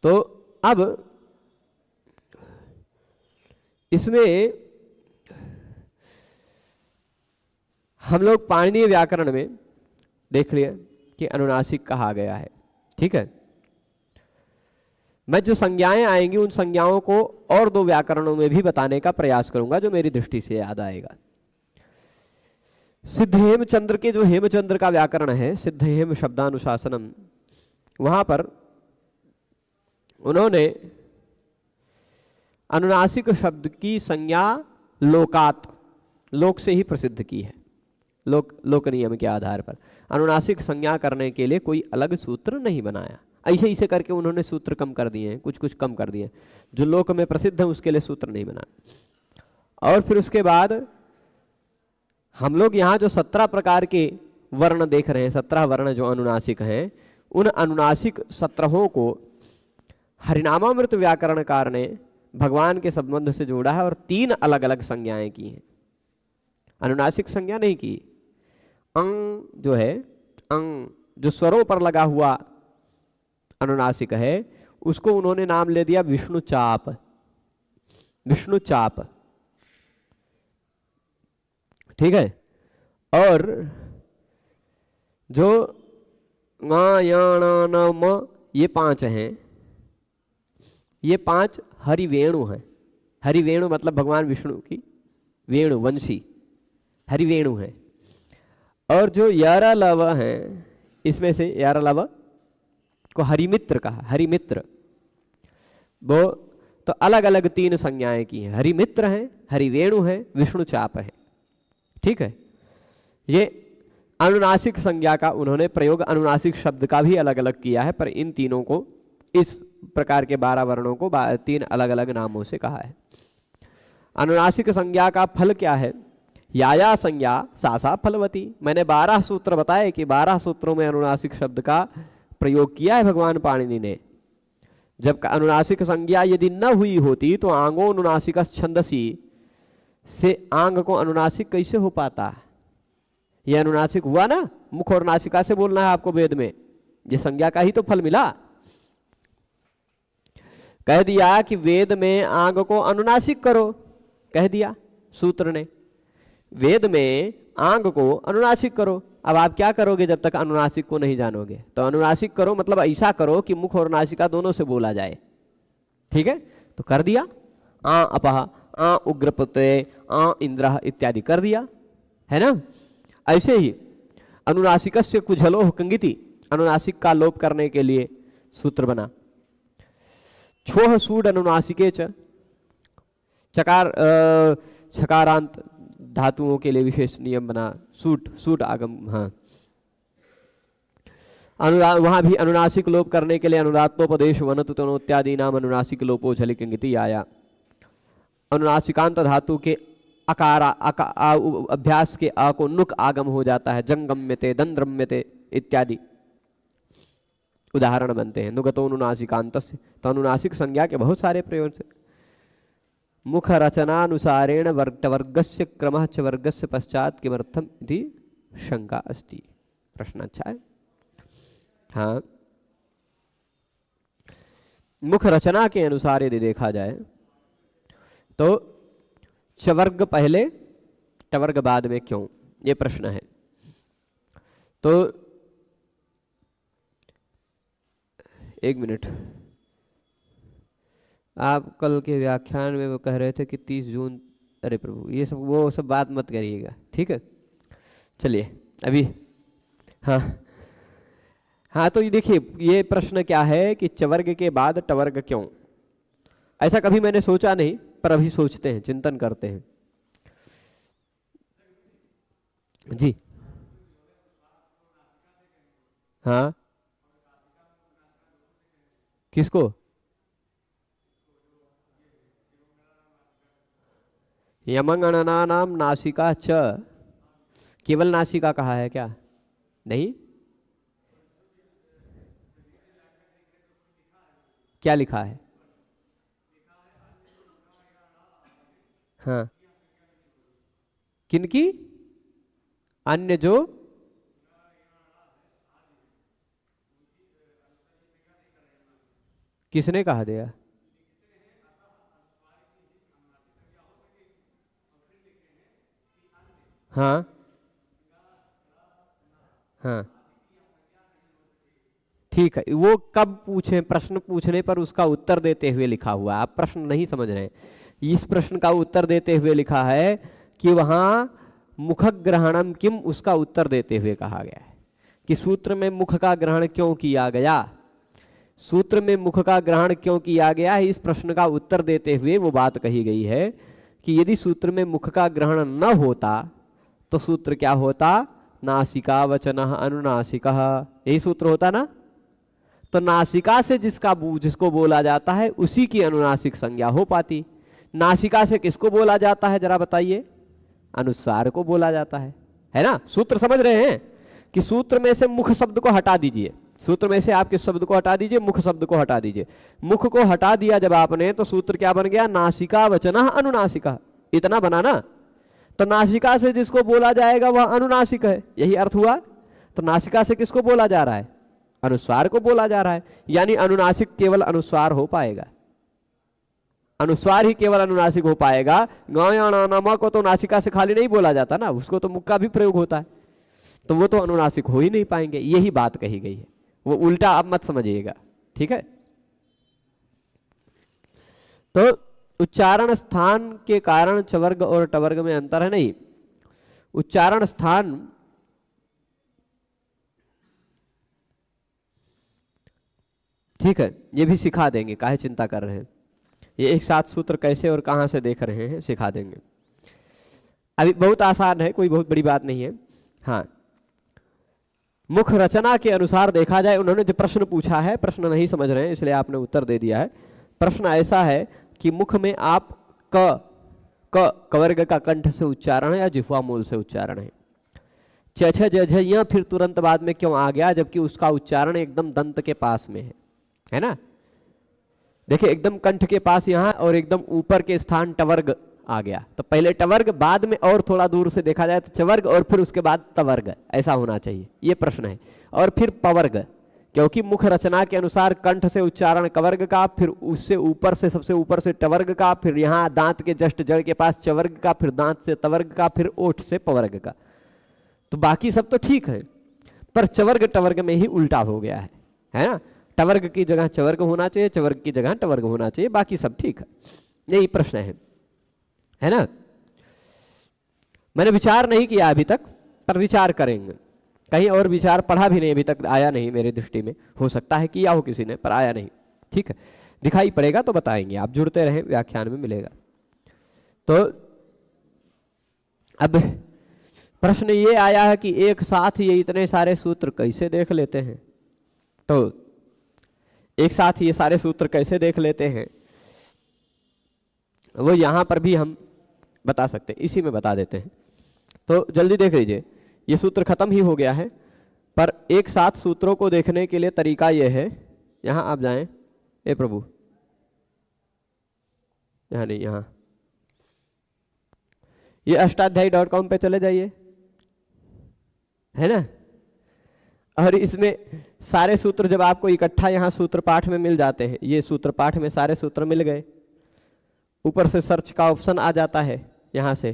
तो अब इसमें हम लोग पाणिनीय व्याकरण में देख लिया कि अनुनासिक कहा गया है, ठीक है। मैं जो संज्ञाएं आएंगी उन संज्ञाओं को और 2 व्याकरणों में भी बताने का प्रयास करूंगा जो मेरी दृष्टि से याद आएगा। सिद्ध हेमचंद्र के जो हेमचंद्र का व्याकरण है, सिद्ध हेम शब्दानुशासनम, वहां पर उन्होंने अनुनासिक शब्द की संज्ञा लोकात, लोक से ही प्रसिद्ध की है, लोक नियम के आधार पर अनुनासिक संज्ञा करने के लिए कोई अलग सूत्र नहीं बनाया। ऐसे ऐसे करके उन्होंने सूत्र कम कर दिए हैं, कुछ कुछ कम कर दिए, जो लोक में प्रसिद्ध है उसके लिए सूत्र नहीं बनाया। और फिर उसके बाद हम लोग यहाँ जो 17 प्रकार के वर्ण देख रहे हैं, 17 वर्ण जो अनुनासिक हैं, उन अनुनासिक 17 को हरिनामामृत व्याकरणकार ने भगवान के संबंध से जोड़ा है और 3 अलग अलग संज्ञाएं की हैं। अनुनासिक संज्ञा नहीं की। अंग जो है, अंग जो स्वरों पर लगा हुआ अनुनासिक है, उसको उन्होंने नाम ले दिया विष्णु चाप, विष्णु चाप, ठीक है। और जो ङ य ण न म ये 5 हैं, ये 5 हरिवेणु हैं। हरिवेणु मतलब भगवान विष्णु की वेणु, वंशी हरिवेणु है। और जो यारालव है, इसमें से यारालव को हरिमित्र कहा, हरिमित्र, वो तो अलग अलग 3 संज्ञाएं की हैं। हरिमित्र हैं, हरिवेणु है, विष्णु चाप है, ठीक है। ये अनुनासिक संज्ञा का उन्होंने प्रयोग अनुनासिक शब्द का भी अलग अलग किया है, पर इन तीनों को, इस प्रकार के 12 वर्णों को 3 अलग अलग नामों से कहा है। अनुनासिक संज्ञा का फल क्या है? याया संज्ञा सासा फलवती। मैंने 12 सूत्र बताए कि 12 सूत्रों में अनुनासिक शब्द का प्रयोग किया है भगवान पाणिनि ने। जब अनुनासिक संज्ञा यदि न हुई होती तो आंगो अनुनासिक छंदसी से आंग को अनुनासिक कैसे हो पाता? ये अनुनासिक हुआ ना, मुख और नासिका से बोलना है आपको वेद में, ये संज्ञा का ही तो फल मिला। कह दिया कि वेद में आंग को अनुनासिक करो, कह दिया सूत्र ने, वेद में आंग को अनुनासिक करो। अब आप क्या करोगे जब तक अनुनासिक को नहीं जानोगे? तो अनुनासिक करो मतलब ऐसा करो कि मुख और नासिका दोनों से बोला जाए, ठीक है? तो कर दिया, आ अपह, आ उग्रपते, आ इंद्र इत्यादि कर दिया, है ना? ऐसे ही अनुनासिकस्य कुझलोह कंगिति, अनुनासिक का लोप करने के लिए सूत्र बना। छोह सूड अनुनासिके च, चकार छकारांत धातुओं के लिए विशेष नियम बना, सूट सूट आगम, हाँ वहां भी अनुनासिक लोप करने के लिए अनुदात्तोपदेश वनतु तनो इत्यादि नाम अनुनासिक लोपो झलिकंगिति आया। अनुनासिकांत धातु के अकारा अभ्यास के आ को नुक आगम हो जाता है, जंगम्यते, दंद्रम्यते इत्यादि उदाहरण बनते हैं। नुगतो अनुनासिकांतस्य, तो अनुनासिक संज्ञा के बहुत सारे प्रयोग से। मुख रचनानुसारेण वर्गस्य क्रमः च वर्गस्य पश्चात किमर्थम इति शंका अस्ति। प्रश्न अच्छा है। हाँ, मुख रचना के अनुसार यदि देखा जाए तो चवर्ग पहले टवर्ग बाद में क्यों, ये प्रश्न है। तो एक मिनट, आप कल के व्याख्यान में वो कह रहे थे कि 30 जून, अरे प्रभु ये सब वो सब बात मत करिएगा, ठीक है? चलिए अभी, हाँ हाँ, तो ये देखिए ये प्रश्न क्या है कि चवर्ग के बाद टवर्ग क्यों, ऐसा कभी मैंने सोचा नहीं, पर अभी सोचते हैं, चिंतन करते हैं जी। हाँ, किसको? यमगणना नाम नासिका च, केवल नासिका कहा है क्या? नहीं, क्या लिखा है? हाँ, किनकी? अन्य जो, किसने कहा दिया? हाँ हाँ, ठीक है, वो कब पूछे? प्रश्न पूछने पर उसका उत्तर देते हुए लिखा हुआ, आप प्रश्न नहीं समझ रहे हैं। इस प्रश्न का उत्तर देते हुए लिखा है कि वहां मुख ग्रहणम किम, उसका उत्तर देते हुए कहा गया है कि सूत्र में मुख का ग्रहण क्यों किया गया, सूत्र में मुख का ग्रहण क्यों किया गया है, इस प्रश्न का उत्तर देते हुए वो बात कही गई है कि यदि सूत्र में मुख का ग्रहण न होता तो सूत्र क्या होता? नासिका वचनः अनुनासिकः, यही सूत्र होता ना। तो नासिका से जिसको बोला जाता है उसी की अनुनासिक संज्ञा हो पाती। नासिका से किसको बोला जाता है जरा बताइए? अनुस्वार को बोला जाता है ना? सूत्र समझ रहे हैं कि सूत्र में से मुख शब्द को हटा दीजिए, सूत्र में से आप किस शब्द को हटा दीजिए? मुख शब्द को हटा दीजिए। मुख को हटा दिया जब आपने, तो सूत्र क्या बन गया? नासिका वचनः अनुनासिकः, इतना बना ना। तो नासिका से जिसको बोला जाएगा वह अनुनासिक है, यही अर्थ हुआ। तो नासिका से किसको बोला जा रहा है? अनुस्वार को बोला जा रहा है, यानी अनुनासिक केवल अनुस्वार हो पाएगा, अनुस्वार ही केवल अनुनासिक हो पाएगा। ग को तो नासिका से खाली नहीं बोला जाता ना, उसको तो मुख का भी प्रयोग होता है, तो वो तो अनुनासिक हो ही नहीं पाएंगे, यही बात कही गई है। वो उल्टा आप मत समझिएगा, ठीक है? तो उच्चारण स्थान के कारण चवर्ग और टवर्ग में अंतर है नहीं। उच्चारण स्थान ठीक है, ये भी सिखा देंगे, काहे चिंता कर रहे हैं। ये एक साथ सूत्र कैसे और कहां से देख रहे हैं सिखा देंगे। अभी बहुत आसान है, कोई बहुत बड़ी बात नहीं है। हाँ, मुख रचना के अनुसार देखा जाए, उन्होंने जो प्रश्न पूछा है, प्रश्न नहीं समझ रहे हैं इसलिए आपने उत्तर दे दिया है। प्रश्न ऐसा है कि मुख में आप कवर्ग का कंठ से उच्चारण है या जिह्वा मूल से उच्चारण है? छ जझ फिर तुरंत बाद में क्यों आ गया, जबकि उसका उच्चारण एकदम दंत के पास में है ना? देखिए एकदम कंठ के पास यहाँ और एकदम ऊपर के स्थान टवर्ग आ गया। तो पहले टवर्ग, बाद में और थोड़ा दूर से देखा जाए तो चवर्ग, और फिर उसके बाद तवर्ग, ऐसा होना चाहिए, ये प्रश्न है। और फिर पवर्ग, क्योंकि मुख रचना के अनुसार कंठ से उच्चारण कवर्ग का, फिर उससे ऊपर से, सबसे ऊपर से टवर्ग का, फिर यहाँ दांत के जस्ट जड़ के पास चवर्ग का, फिर दांत से तवर्ग का, फिर ओठ से पवर्ग का। तो बाकी सब तो ठीक है, पर चवर्ग टवर्ग में ही उल्टा हो गया है ना। टवर्ग की जगह चवर्ग होना चाहिए, चवर्ग की जगह टवर्ग होना चाहिए, बाकी सब ठीक है। यही प्रश्न है ना। मैंने विचार नहीं किया अभी तक, पर विचार करेंगे। कहीं और विचार पढ़ा भी नहीं, अभी तक आया नहीं मेरी दृष्टि में। हो सकता है किया हो किसी ने, पर आया नहीं। ठीक है, दिखाई पड़ेगा तो बताएंगे, आप जुड़ते रहें, व्याख्यान में मिलेगा। तो अब प्रश्न ये आया है कि एक साथ ये इतने सारे सूत्र कैसे देख लेते हैं। तो एक साथ ये सारे सूत्र कैसे देख लेते हैं, वो यहां पर भी हम बता सकते हैं, इसी में बता देते हैं। तो जल्दी देख लीजिए, ये सूत्र खत्म ही हो गया है, पर एक साथ सूत्रों को देखने के लिए तरीका यह है, यहां आप जाएं, ए प्रभु, यहां नहीं, यहां, ये अष्टाध्यायी.com पे चले जाइए, है ना। और इसमें सारे सूत्र जब आपको इकट्ठा यहाँ सूत्र पाठ में मिल जाते हैं, ये सूत्र पाठ में सारे सूत्र मिल गए, ऊपर से सर्च का ऑप्शन आ जाता है यहाँ से।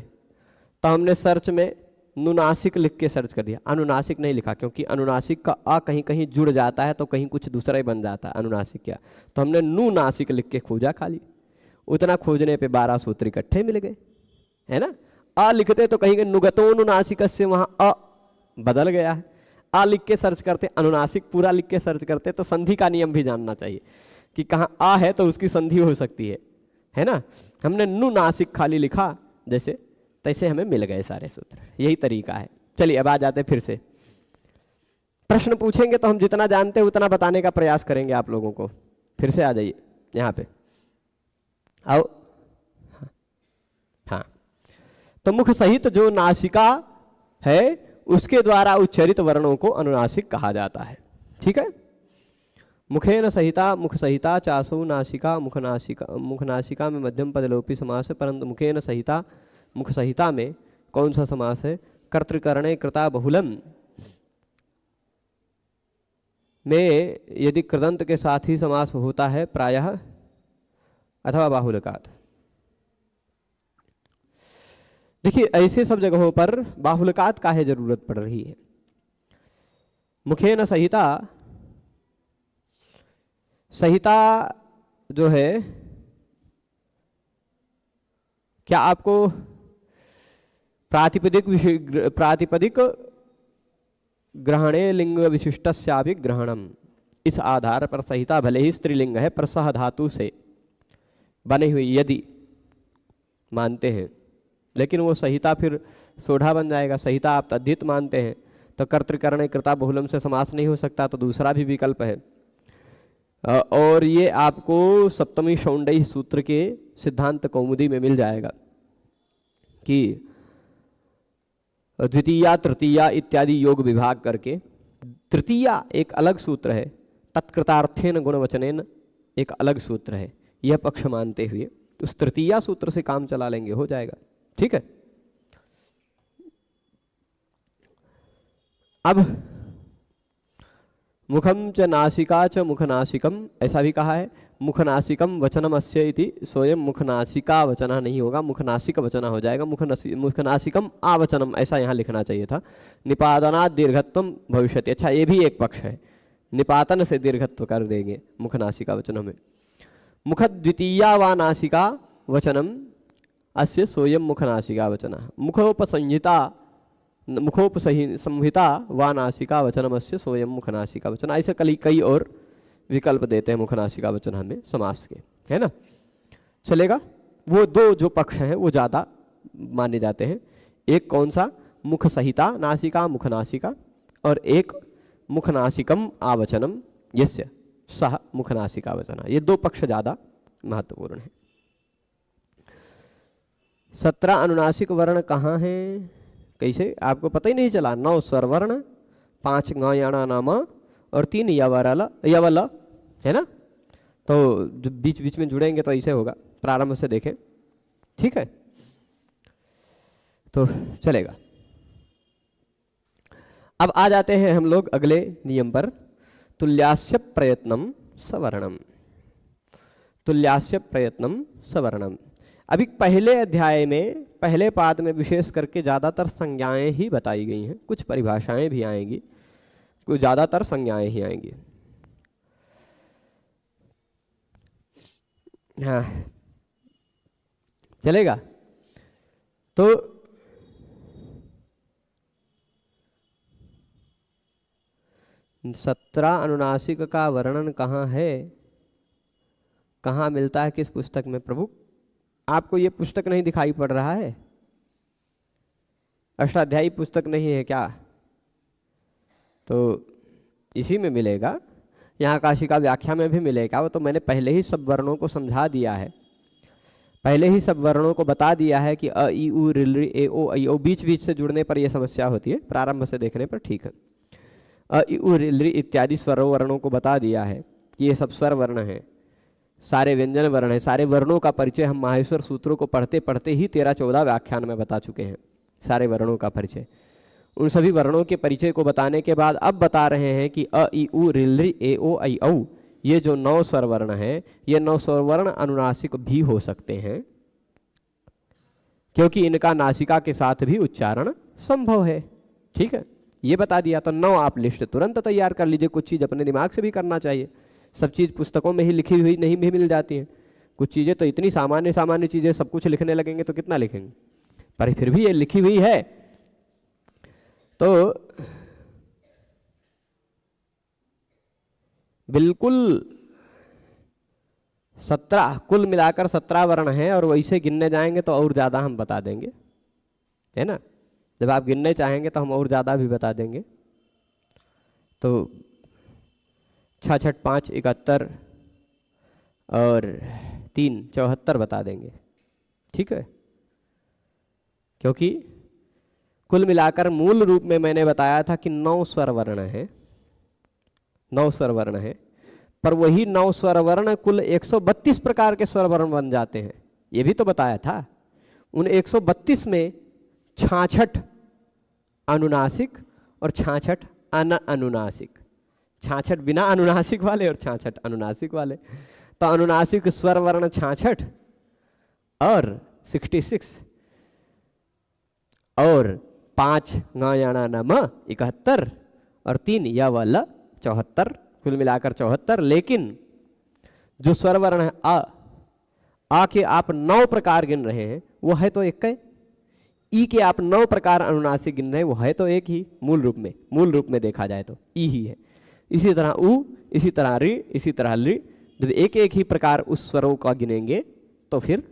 तो हमने सर्च में नुनासिक लिख के सर्च कर दिया, अनुनासिक नहीं लिखा, क्योंकि अनुनासिक का आ कहीं कहीं जुड़ जाता है तो कहीं कुछ दूसरा ही बन जाता है, अनुनासिक क्या। तो हमने नुनासिक लिख के खोजा खाली, उतना खोजने पे 12 सूत्र इकट्ठे मिल गए, है ना। आ लिखते तो कहीं नुगतोनुनासिक से वहाँ अ बदल गया है। आ लिख के सर्च करते, अनुनासिक पूरा लिख के सर्च करते, तो संधि का नियम भी जानना चाहिए कि कहाँ आ है तो उसकी संधि हो सकती है ना। हमने नुनासिक खाली लिखा जैसे तैसे हमें मिल गए सारे सूत्र, यही तरीका है। चलिए अब आ जाते फिर से, प्रश्न पूछेंगे तो हम जितना जानते हैं उतना बताने का प्रयास करेंगे आप लोगों को। फिर से आ जाइए यहाँ पे, आओ। हाँ, तो मुख सहित जो नासिका है उसके द्वारा उच्चरित वर्णों को अनुनासिक कहा जाता है। ठीक है, मुखेन सहिता, मुख सहिता चासौ नासिका, मुखनासिका में मध्यम पद लोपी समास है, परंतु मुखेन सहिता, मुख सहिता में कौन सा समास है, कर्तृकरणे कृता बहुलम में यदि कृदंत के साथ ही समास होता है प्रायः अथवा बाहुल्यकात्। देखिए ऐसे सब जगहों पर बाहुल्यकात् काहे जरूरत पड़ रही है। मुखेन सहिता, संहिता जो है, क्या आपको प्रातिपदिक ग्रहणे लिंग विशिष्टस्यापि ग्रहणम, इस आधार पर संहिता भले ही स्त्रीलिंग है पर सह धातु से बनी हुई यदि मानते हैं, लेकिन वो संहिता फिर सोढ़ा बन जाएगा। संहिता आप तद्धित मानते हैं तो कर्तृकरणे कृता बहुलम से समास नहीं हो सकता, तो दूसरा भी विकल्प है। और ये आपको सप्तमी शौंडई सूत्र के सिद्धांत कौमुदी में मिल जाएगा कि द्वितीया तृतीया इत्यादि योग विभाग करके, तृतीया एक अलग सूत्र है, तत्कृतार्थेन गुणवचनेन एक अलग सूत्र है, यह पक्ष मानते हुए उस तृतीया सूत्र से काम चला लेंगे, हो जाएगा। ठीक है, अब मुखम च नासिका च मुखनासिकम, ऐसा भी कहा है। मुखनासिकम वचनम अस्य इति, स्वयं मुखनासिका वचना नहीं होगा, मुखनासिक वचना हो जाएगा। मुखनासिकम आवचनम ऐसा यहाँ लिखना चाहिए था। निपातनात् दीर्घत्वम भविष्यति, अच्छा ये भी एक पक्ष है, निपातन से दीर्घत्व कर देंगे मुखनासिका वचनों में। मुख द्वितीया वा नासिका वचनम अस्य स्वयं मुखनासिका वचना। मुखोपसंहिता, मुखोपसंहिता वा नासिका वचनम अस्य स्वयं मुखनासिका वचन, ऐसे कई और विकल्प देते हैं मुखनासिका वचन हमें समास के, है ना। चलेगा, वो दो जो पक्ष हैं वो ज़्यादा माने जाते हैं। एक कौन सा, मुख सहिता नासिका मुखनासिका, और एक मुखनासिकम आवचनम यस्य सह मुखनासिका वचना, ये दो पक्ष ज़्यादा महत्वपूर्ण है। 17 अनुनासिक वर्ण कहाँ हैं, कैसे आपको पता ही नहीं चला। 9 स्वर वर्ण, 5 ङ नाम और 3 यवल, है ना। तो बीच बीच में जुड़ेंगे तो ऐसे होगा, प्रारंभ से देखें। ठीक है, तो चलेगा। अब आ जाते हैं हम लोग अगले नियम पर, तुल्यास्य प्रयत्नम सवर्णम। तुल्यास्य प्रयत्नम सवर्णम। अभी पहले अध्याय में पहले पाद में विशेष करके ज़्यादातर संज्ञाएं ही बताई गई हैं, कुछ परिभाषाएं भी आएंगी, कुछ ज़्यादातर संज्ञाएं ही आएंगी। हाँ चलेगा। तो सत्रह अनुनासिक का वर्णन कहाँ है, कहाँ मिलता है, किस पुस्तक में प्रभु? आपको ये पुस्तक नहीं दिखाई पड़ रहा है? अष्टाध्यायी पुस्तक नहीं है क्या? तो इसी में मिलेगा, यहाँ काशिका व्याख्या में भी मिलेगा। वो तो मैंने पहले ही सब वर्णों को समझा दिया है, पहले ही सब वर्णों को बता दिया है कि अ ई उ ऋ ऋ ए ओ ऐ ओ बीच बीच से जुड़ने पर यह समस्या होती है, प्रारंभ से देखने पर ठीक है। अ ई उ ऋ ऋ इत्यादि स्वर वर्णों को बता दिया है कि ये सब स्वर वर्ण हैं, सारे व्यंजन वर्ण हैं। सारे वर्णों का परिचय हम माहेश्वर सूत्रों को पढ़ते पढ़ते ही 13-14 व्याख्यान में बता चुके हैं, सारे वर्णों का परिचय। उन सभी वर्णों के परिचय को बताने के बाद अब बता रहे हैं कि अ ई उ ऋ ऋ ए ओ ऐ औ ये जो 9 स्वर वर्ण हैं, ये 9 स्वर वर्ण अनुनासिक भी हो सकते हैं, क्योंकि इनका नासिका के साथ भी उच्चारण संभव है। ठीक है, ये बता दिया। तो 9 आप लिस्ट तुरंत तैयार कर लीजिए। कुछ चीज़ अपने दिमाग से भी करना चाहिए, सब चीज़ पुस्तकों में ही लिखी हुई नहीं भी मिल जाती हैं। कुछ चीज़ें तो इतनी सामान्य सामान्य चीज़ें, सब कुछ लिखने लगेंगे तो कितना लिखेंगे, पर फिर भी ये लिखी हुई है। तो बिल्कुल 17 कुल मिलाकर 17 वर्ण हैं, और वैसे गिनने जाएंगे तो और ज़्यादा हम बता देंगे, है ना। जब आप गिनने चाहेंगे तो हम और ज़्यादा भी बता देंगे। तो 6 6 5 71 और 3 74 बता देंगे। ठीक है, क्योंकि कुल मिलाकर मूल रूप में मैंने बताया था कि 9 स्वर वर्ण है, 9 स्वर वर्ण है, पर वही 9 स्वर वर्ण कुल 132 प्रकार के स्वर वर्ण बन जाते हैं, ये भी तो बताया था। उन 132 में 66 अनुनासिक और 66 अनुनासिक, 66 बिना अनुनासिक वाले और 66 अनुनासिक वाले। तो अनुनासिक स्वर वर्ण 66 और 66 और 5 ङ न म 71 और 3 य व ल 74, कुल मिलाकर 74। लेकिन जो स्वर वर्ण है आ के आप 9 प्रकार गिन रहे हैं, वो है तो एक है। ई के आप 9 प्रकार अनुनासिक गिन रहे हैं, वो है तो एक ही मूल रूप में देखा जाए तो ई ही है। इसी तरह उ, इसी तरह रि, इसी तरह लि, जब एक एक ही प्रकार उस स्वरों का गिनेंगे तो फिर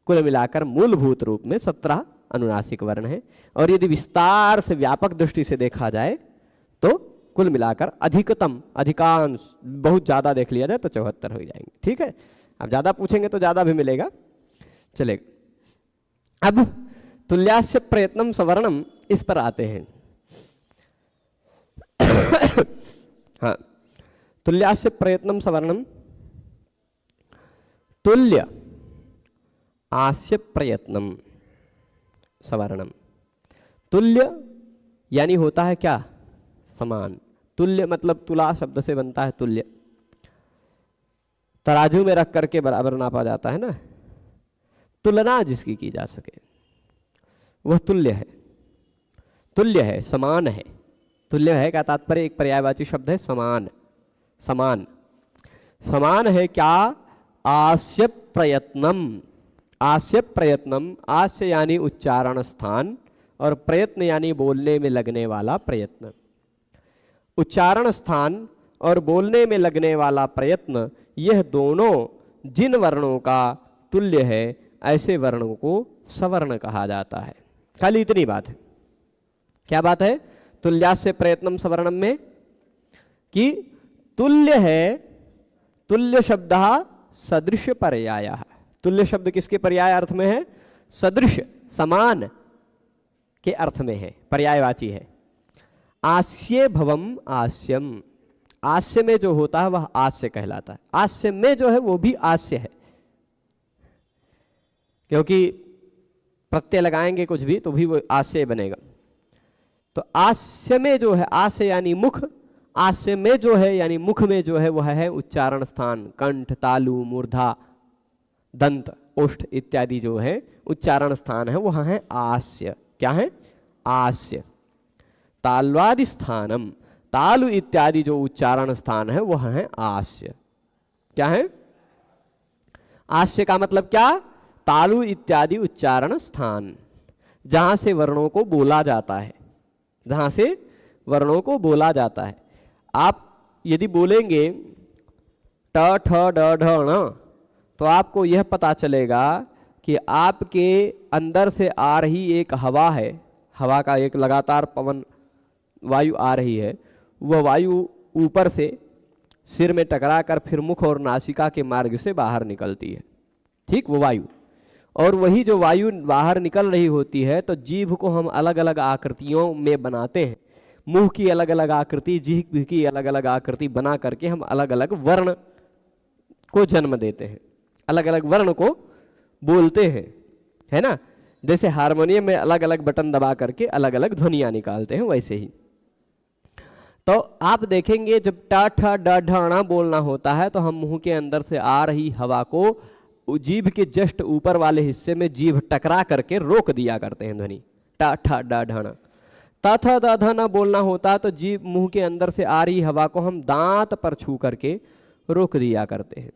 कुल मिलाकर मूलभूत रूप में 17 अनुनासिक वर्ण है। और यदि विस्तार से व्यापक दृष्टि से देखा जाए तो कुल मिलाकर अधिकतम, अधिकांश, बहुत ज़्यादा देख लिया जाए तो 74 हो जाएंगे। ठीक है, अब ज़्यादा पूछेंगे तो ज़्यादा भी मिलेगा, चलेगा। अब तुल्यास्य प्रयत्नम सवर्णम, इस पर आते हैं। हाँ, तुल्यास्य प्रयत्नम सवर्णम, तुल्य आस्य प्रयत्नम सवर्णम। तुल्य यानी होता है क्या? समान। तुल्य मतलब तुला शब्द से बनता है तुल्य, तराजू में रख करके बराबर नापा जाता है ना। तुलना जिसकी की जा सके वह तुल्य है, तुल्य है, समान है। तुल्य है का तात्पर्य एक पर्यायवाची शब्द है समान, समान। समान है क्या? आस्य प्रयत्नम, आस्य प्रयत्नम, आस्य यानी उच्चारण स्थान और प्रयत्न यानी बोलने में लगने वाला प्रयत्न। उच्चारण स्थान और बोलने में लगने वाला प्रयत्न, यह दोनों जिन वर्णों का तुल्य है ऐसे वर्णों को सवर्ण कहा जाता है। खाली इतनी बात है। क्या बात है तुल्यास्य प्रयत्नम सवर्णम में? कि तुल्य है, तुल्य शब्द सदृश पर्याय। तुल्य शब्द किसके पर्याय अर्थ में है? सदृश, समान के अर्थ में है, पर्यायवाची है। आस्ये भवम आस्यम, आस्य में जो होता है वह आस्य कहलाता है। आस्य में जो है वो भी आस्य है, क्योंकि प्रत्यय लगाएंगे कुछ भी तो भी वो आशय बनेगा। तो आस्य में जो है, आस्य यानी मुख, आस्य में जो है यानी मुख में जो है वह है उच्चारण स्थान, कंठ, तालु, मूर्धा, दंत, ओष्ठ इत्यादि जो है उच्चारण स्थान है वह है आस्य। क्या है? आस्य। ताल्वादि स्थानम, तालु इत्यादि जो उच्चारण स्थान है वह है आस्य। क्या है? आस्य का मतलब क्या? तालु इत्यादि उच्चारण स्थान, जहां से वर्णों को बोला जाता है, जहां से वर्णों को बोला जाता है। आप यदि बोलेंगे ट ठ ड ढ ण, तो आपको यह पता चलेगा कि आपके अंदर से आ रही एक हवा है, हवा का एक लगातार पवन वायु आ रही है, वह वायु ऊपर से सिर में टकरा कर फिर मुख और नासिका के मार्ग से बाहर निकलती है। ठीक, वो वायु, और वही जो वायु बाहर निकल रही होती है तो जीभ को हम अलग अलग आकृतियों में बनाते हैं। मुंह की अलग अलग आकृति, जीभ की अलग अलग आकृति बना करके हम अलग अलग वर्ण को जन्म देते हैं, अलग अलग वर्ण को बोलते हैं, है ना। जैसे हारमोनियम में अलग अलग बटन दबा करके अलग अलग ध्वनियां निकालते हैं, वैसे ही तो आप देखेंगे जब ट ठ ड ढ ण बोलना होता है तो हम मुंह के अंदर से आ रही हवा को जीभ के जस्ट ऊपर वाले हिस्से में जीभ टकरा करके रोक दिया करते हैं ध्वनि, ट ठ ड ढ ण। त थ द ध न बोलना होता है तो जीभ मुंह के अंदर से आ रही हवा को हम दांत पर छू करके रोक दिया करते हैं।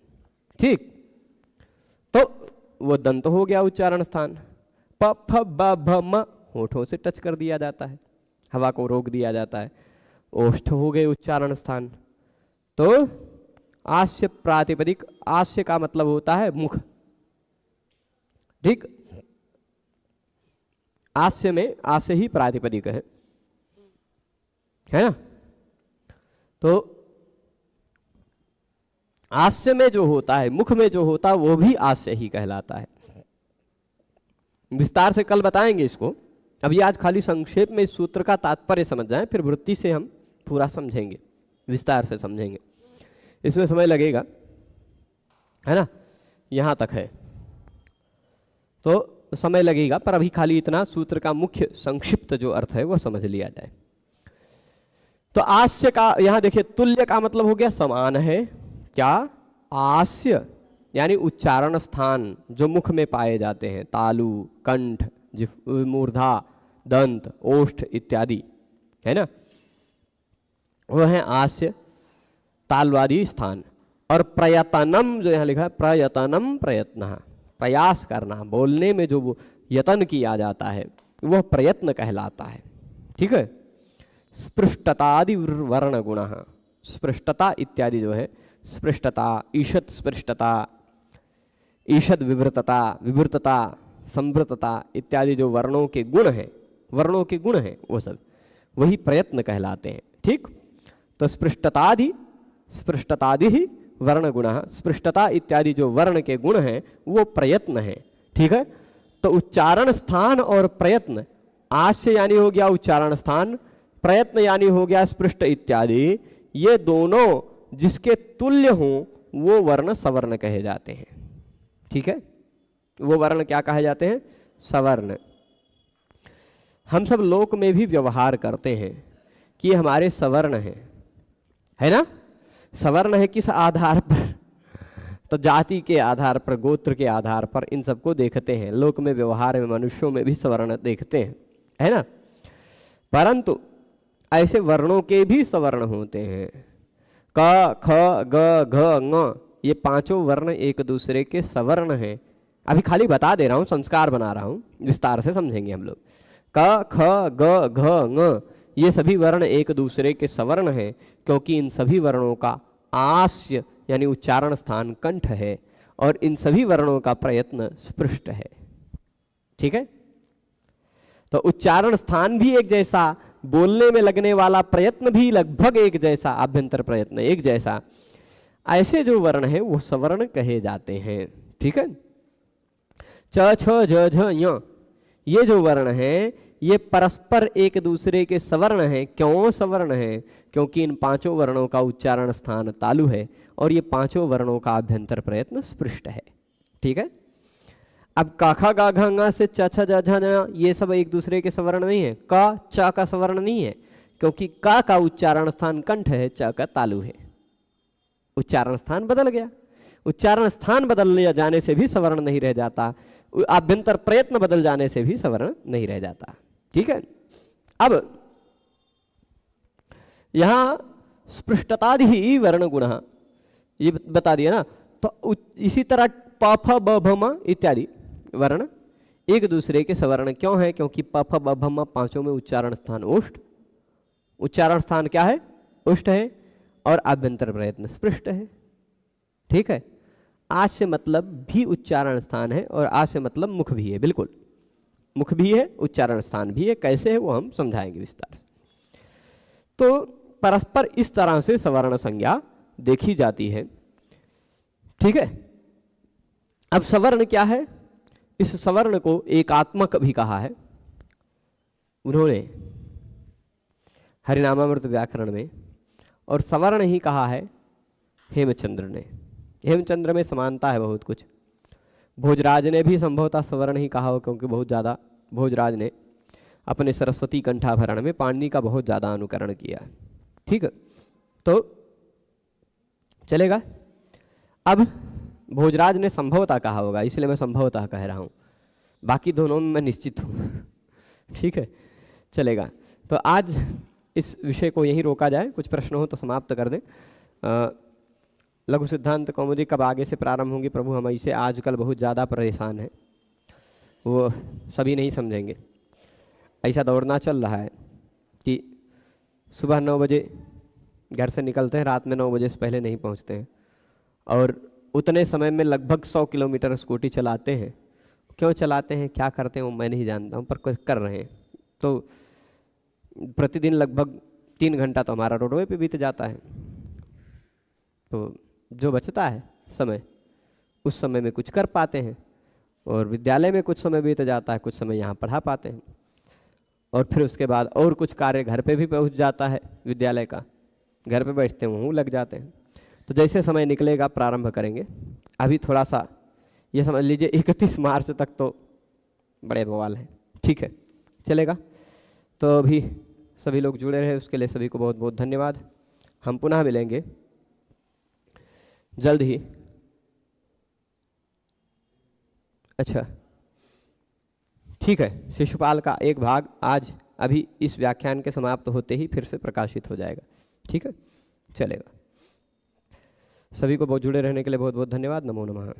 ठीक, तो वो दंत हो गया उच्चारण स्थान। प फ ब भ म होठों से टच कर दिया जाता है, हवा को रोक दिया जाता है। ओष्ठ हो गए उच्चारण स्थान। तो आस्य प्रातिपदिक, आस्य का मतलब होता है मुख। ठीक, आस्य में आस्य ही प्रातिपदिक है ना। तो आस्य में जो होता है, मुख में जो होता है वो भी आस्य ही कहलाता है। विस्तार से कल बताएंगे इसको, अभी आज खाली संक्षेप में इस सूत्र का तात्पर्य समझ जाएं, फिर वृत्ति से हम पूरा समझेंगे, विस्तार से समझेंगे। इसमें समय लगेगा, है ना, यहाँ तक है तो समय लगेगा, पर अभी खाली इतना सूत्र का मुख्य संक्षिप्त जो अर्थ है वह समझ लिया जाए। तो आस्य का यहाँ देखिए, तुल्य का मतलब हो गया समान है। क्या? आस्य यानी उच्चारण स्थान जो मुख में पाए जाते हैं, तालु, कंठ, मूर्धा, दंत, ओष्ठ इत्यादि, है ना, वह है आस्य, तालवादी स्थान। और प्रयतनम जो यहाँ लिखा है, प्रयतनम प्रयत्न, प्रयास करना, बोलने में जो यत्न किया जाता है वह प्रयत्न कहलाता है। ठीक है। स्पृष्टतादि वर्ण गुण, स्पृष्टता इत्यादि जो है, स्पृष्टता, ईषत् स्पृष्टता, ईषद विवृतता, विवृतता, संवृतता इत्यादि जो वर्णों के गुण हैं, वर्णों के गुण हैं, वो सब वही प्रयत्न कहलाते हैं। ठीक, तो स्पृष्टतादि, स्पृष्टतादि ही वर्ण गुण, स्पृष्टता इत्यादि जो वर्ण के गुण हैं वो प्रयत्न है। ठीक है। तो उच्चारण स्थान और प्रयत्न, आस्य यानी हो गया उच्चारण स्थान, प्रयत्न यानी हो गया स्पृष्ट इत्यादि, ये दोनों जिसके तुल्य हों वो वर्ण सवर्ण कहे जाते हैं। ठीक है, वो वर्ण क्या कहे जाते हैं? सवर्ण। हम सब लोक में भी व्यवहार करते हैं कि ये हमारे सवर्ण हैं, है ना। सवर्ण है किस आधार पर? तो जाति के आधार पर, गोत्र के आधार पर इन सबको देखते हैं। लोक में व्यवहार में मनुष्यों में भी सवर्ण देखते हैं, है ना। परंतु ऐसे वर्णों के भी सवर्ण होते हैं। क, ख, ग, घ, ङ, ये पांचों वर्ण एक दूसरे के सवर्ण हैं। अभी खाली बता दे रहा हूं, संस्कार बना रहा हूं, विस्तार से समझेंगे हम लोग। क, ख, ग, घ, ङ ये सभी वर्ण एक दूसरे के सवर्ण हैं, क्योंकि इन सभी वर्णों का आस्य यानी उच्चारण स्थान कंठ है और इन सभी वर्णों का प्रयत्न स्पृष्ट है। ठीक है। तो उच्चारण स्थान भी एक जैसा, बोलने में लगने वाला प्रयत्न भी लगभग एक जैसा, आभ्यंतर प्रयत्न एक जैसा, ऐसे जो वर्ण है वो सवर्ण कहे जाते हैं। ठीक है। च, छ, ज, झ, ञ ये जो वर्ण है ये परस्पर एक दूसरे के सवर्ण हैं। क्यों सवर्ण हैं? क्योंकि इन पांचों वर्णों का उच्चारण स्थान तालु है और ये पांचों वर्णों का आभ्यंतर प्रयत्न स्पृष्ट है। ठीक है। अब काखा गा घा से चा छा जा झा ना ये सब एक दूसरे के स्वर्ण नहीं है, का चा का स्वर्ण नहीं है, क्योंकि का उच्चारण स्थान कंठ है, चा का तालु है। उच्चारण स्थान बदल गया। उच्चारण स्थान बदल जाने से भी स्वर्ण नहीं रह जाता, आभ्यंतर प्रयत्न बदल जाने से भी स्वर्ण नहीं रह जाता। ठीक है। अब यहां स्पृष्टतादि वर्ण गुण ये बता दिया ना, तो इसी तरह प फ ब भ म इत्यादि वर्ण एक दूसरे के सवर्ण क्यों है? क्योंकि प फ ब भ म पांचों में उच्चारण स्थान उष्ट, उच्चारण स्थान क्या है? उष्ट है, और आभ्यंतर प्रयत्न स्पृष्ट है। ठीक है। आज से मतलब भी उच्चारण स्थान है, और आज से मतलब मुख भी है। बिल्कुल मुख भी है, उच्चारण स्थान भी है। कैसे है वो हम समझाएंगे विस्तार से। तो परस्पर इस तरह से सवर्ण संज्ञा देखी जाती है। ठीक है। अब सवर्ण क्या है? इस सवर्ण को एकात्मक भी कहा है उन्होंने हरिनामामृत व्याकरण में, और सवर्ण ही कहा है हेमचंद्र ने। हेमचंद्र में समानता है बहुत कुछ। भोजराज ने भी संभवतः सवर्ण ही कहा हो, क्योंकि बहुत ज़्यादा भोजराज ने अपने सरस्वती कंठाभरण में पाणिनि का बहुत ज़्यादा अनुकरण किया है। ठीक है। तो चलेगा। अब भोजराज ने संभवतः कहा होगा, इसलिए मैं संभवतः कह रहा हूँ, बाकी दोनों में मैं निश्चित हूँ। ठीक है, चलेगा। तो आज इस विषय को यहीं रोका जाए, कुछ प्रश्न हो तो समाप्त कर दें। लघु सिद्धांत कौमुदी कब आगे से प्रारंभ होंगी प्रभु, हम इसे आजकल बहुत ज़्यादा परेशान है, वो सभी नहीं समझेंगे। ऐसा दौड़ना चल रहा है कि सुबह 9 बजे घर से निकलते हैं, रात में 9 बजे से पहले नहीं पहुंचते हैं, और उतने समय में लगभग 100 किलोमीटर स्कूटी चलाते हैं। क्यों चलाते हैं, क्या करते हैं वो मैं नहीं जानता हूँ, पर कुछ कर रहे हैं। तो प्रतिदिन लगभग 3 घंटा तो हमारा रोडवे पे बीत जाता है। तो जो बचता है समय, उस समय में कुछ कर पाते हैं, और विद्यालय में कुछ समय बीत जाता है, कुछ समय यहाँ पढ़ा पाते हैं, और फिर उसके बाद और कुछ कार्य घर पे भी पहुँच जाता है विद्यालय का, घर पे बैठते हैं वहाँ लग जाते हैं। तो जैसे समय निकलेगा प्रारंभ करेंगे। अभी थोड़ा सा ये समझ लीजिए 31 मार्च तक तो बड़े बवाल हैं। ठीक है, चलेगा। तो अभी सभी लोग जुड़े रहे, उसके लिए सभी को बहुत बहुत धन्यवाद। हम पुनः मिलेंगे जल्द ही। अच्छा, ठीक है। शिशुपाल का एक भाग आज अभी इस व्याख्यान के समाप्त होते ही फिर से प्रकाशित हो जाएगा। ठीक है, चलेगा। सभी को बहुत जुड़े रहने के लिए बहुत बहुत धन्यवाद। नमो नमः।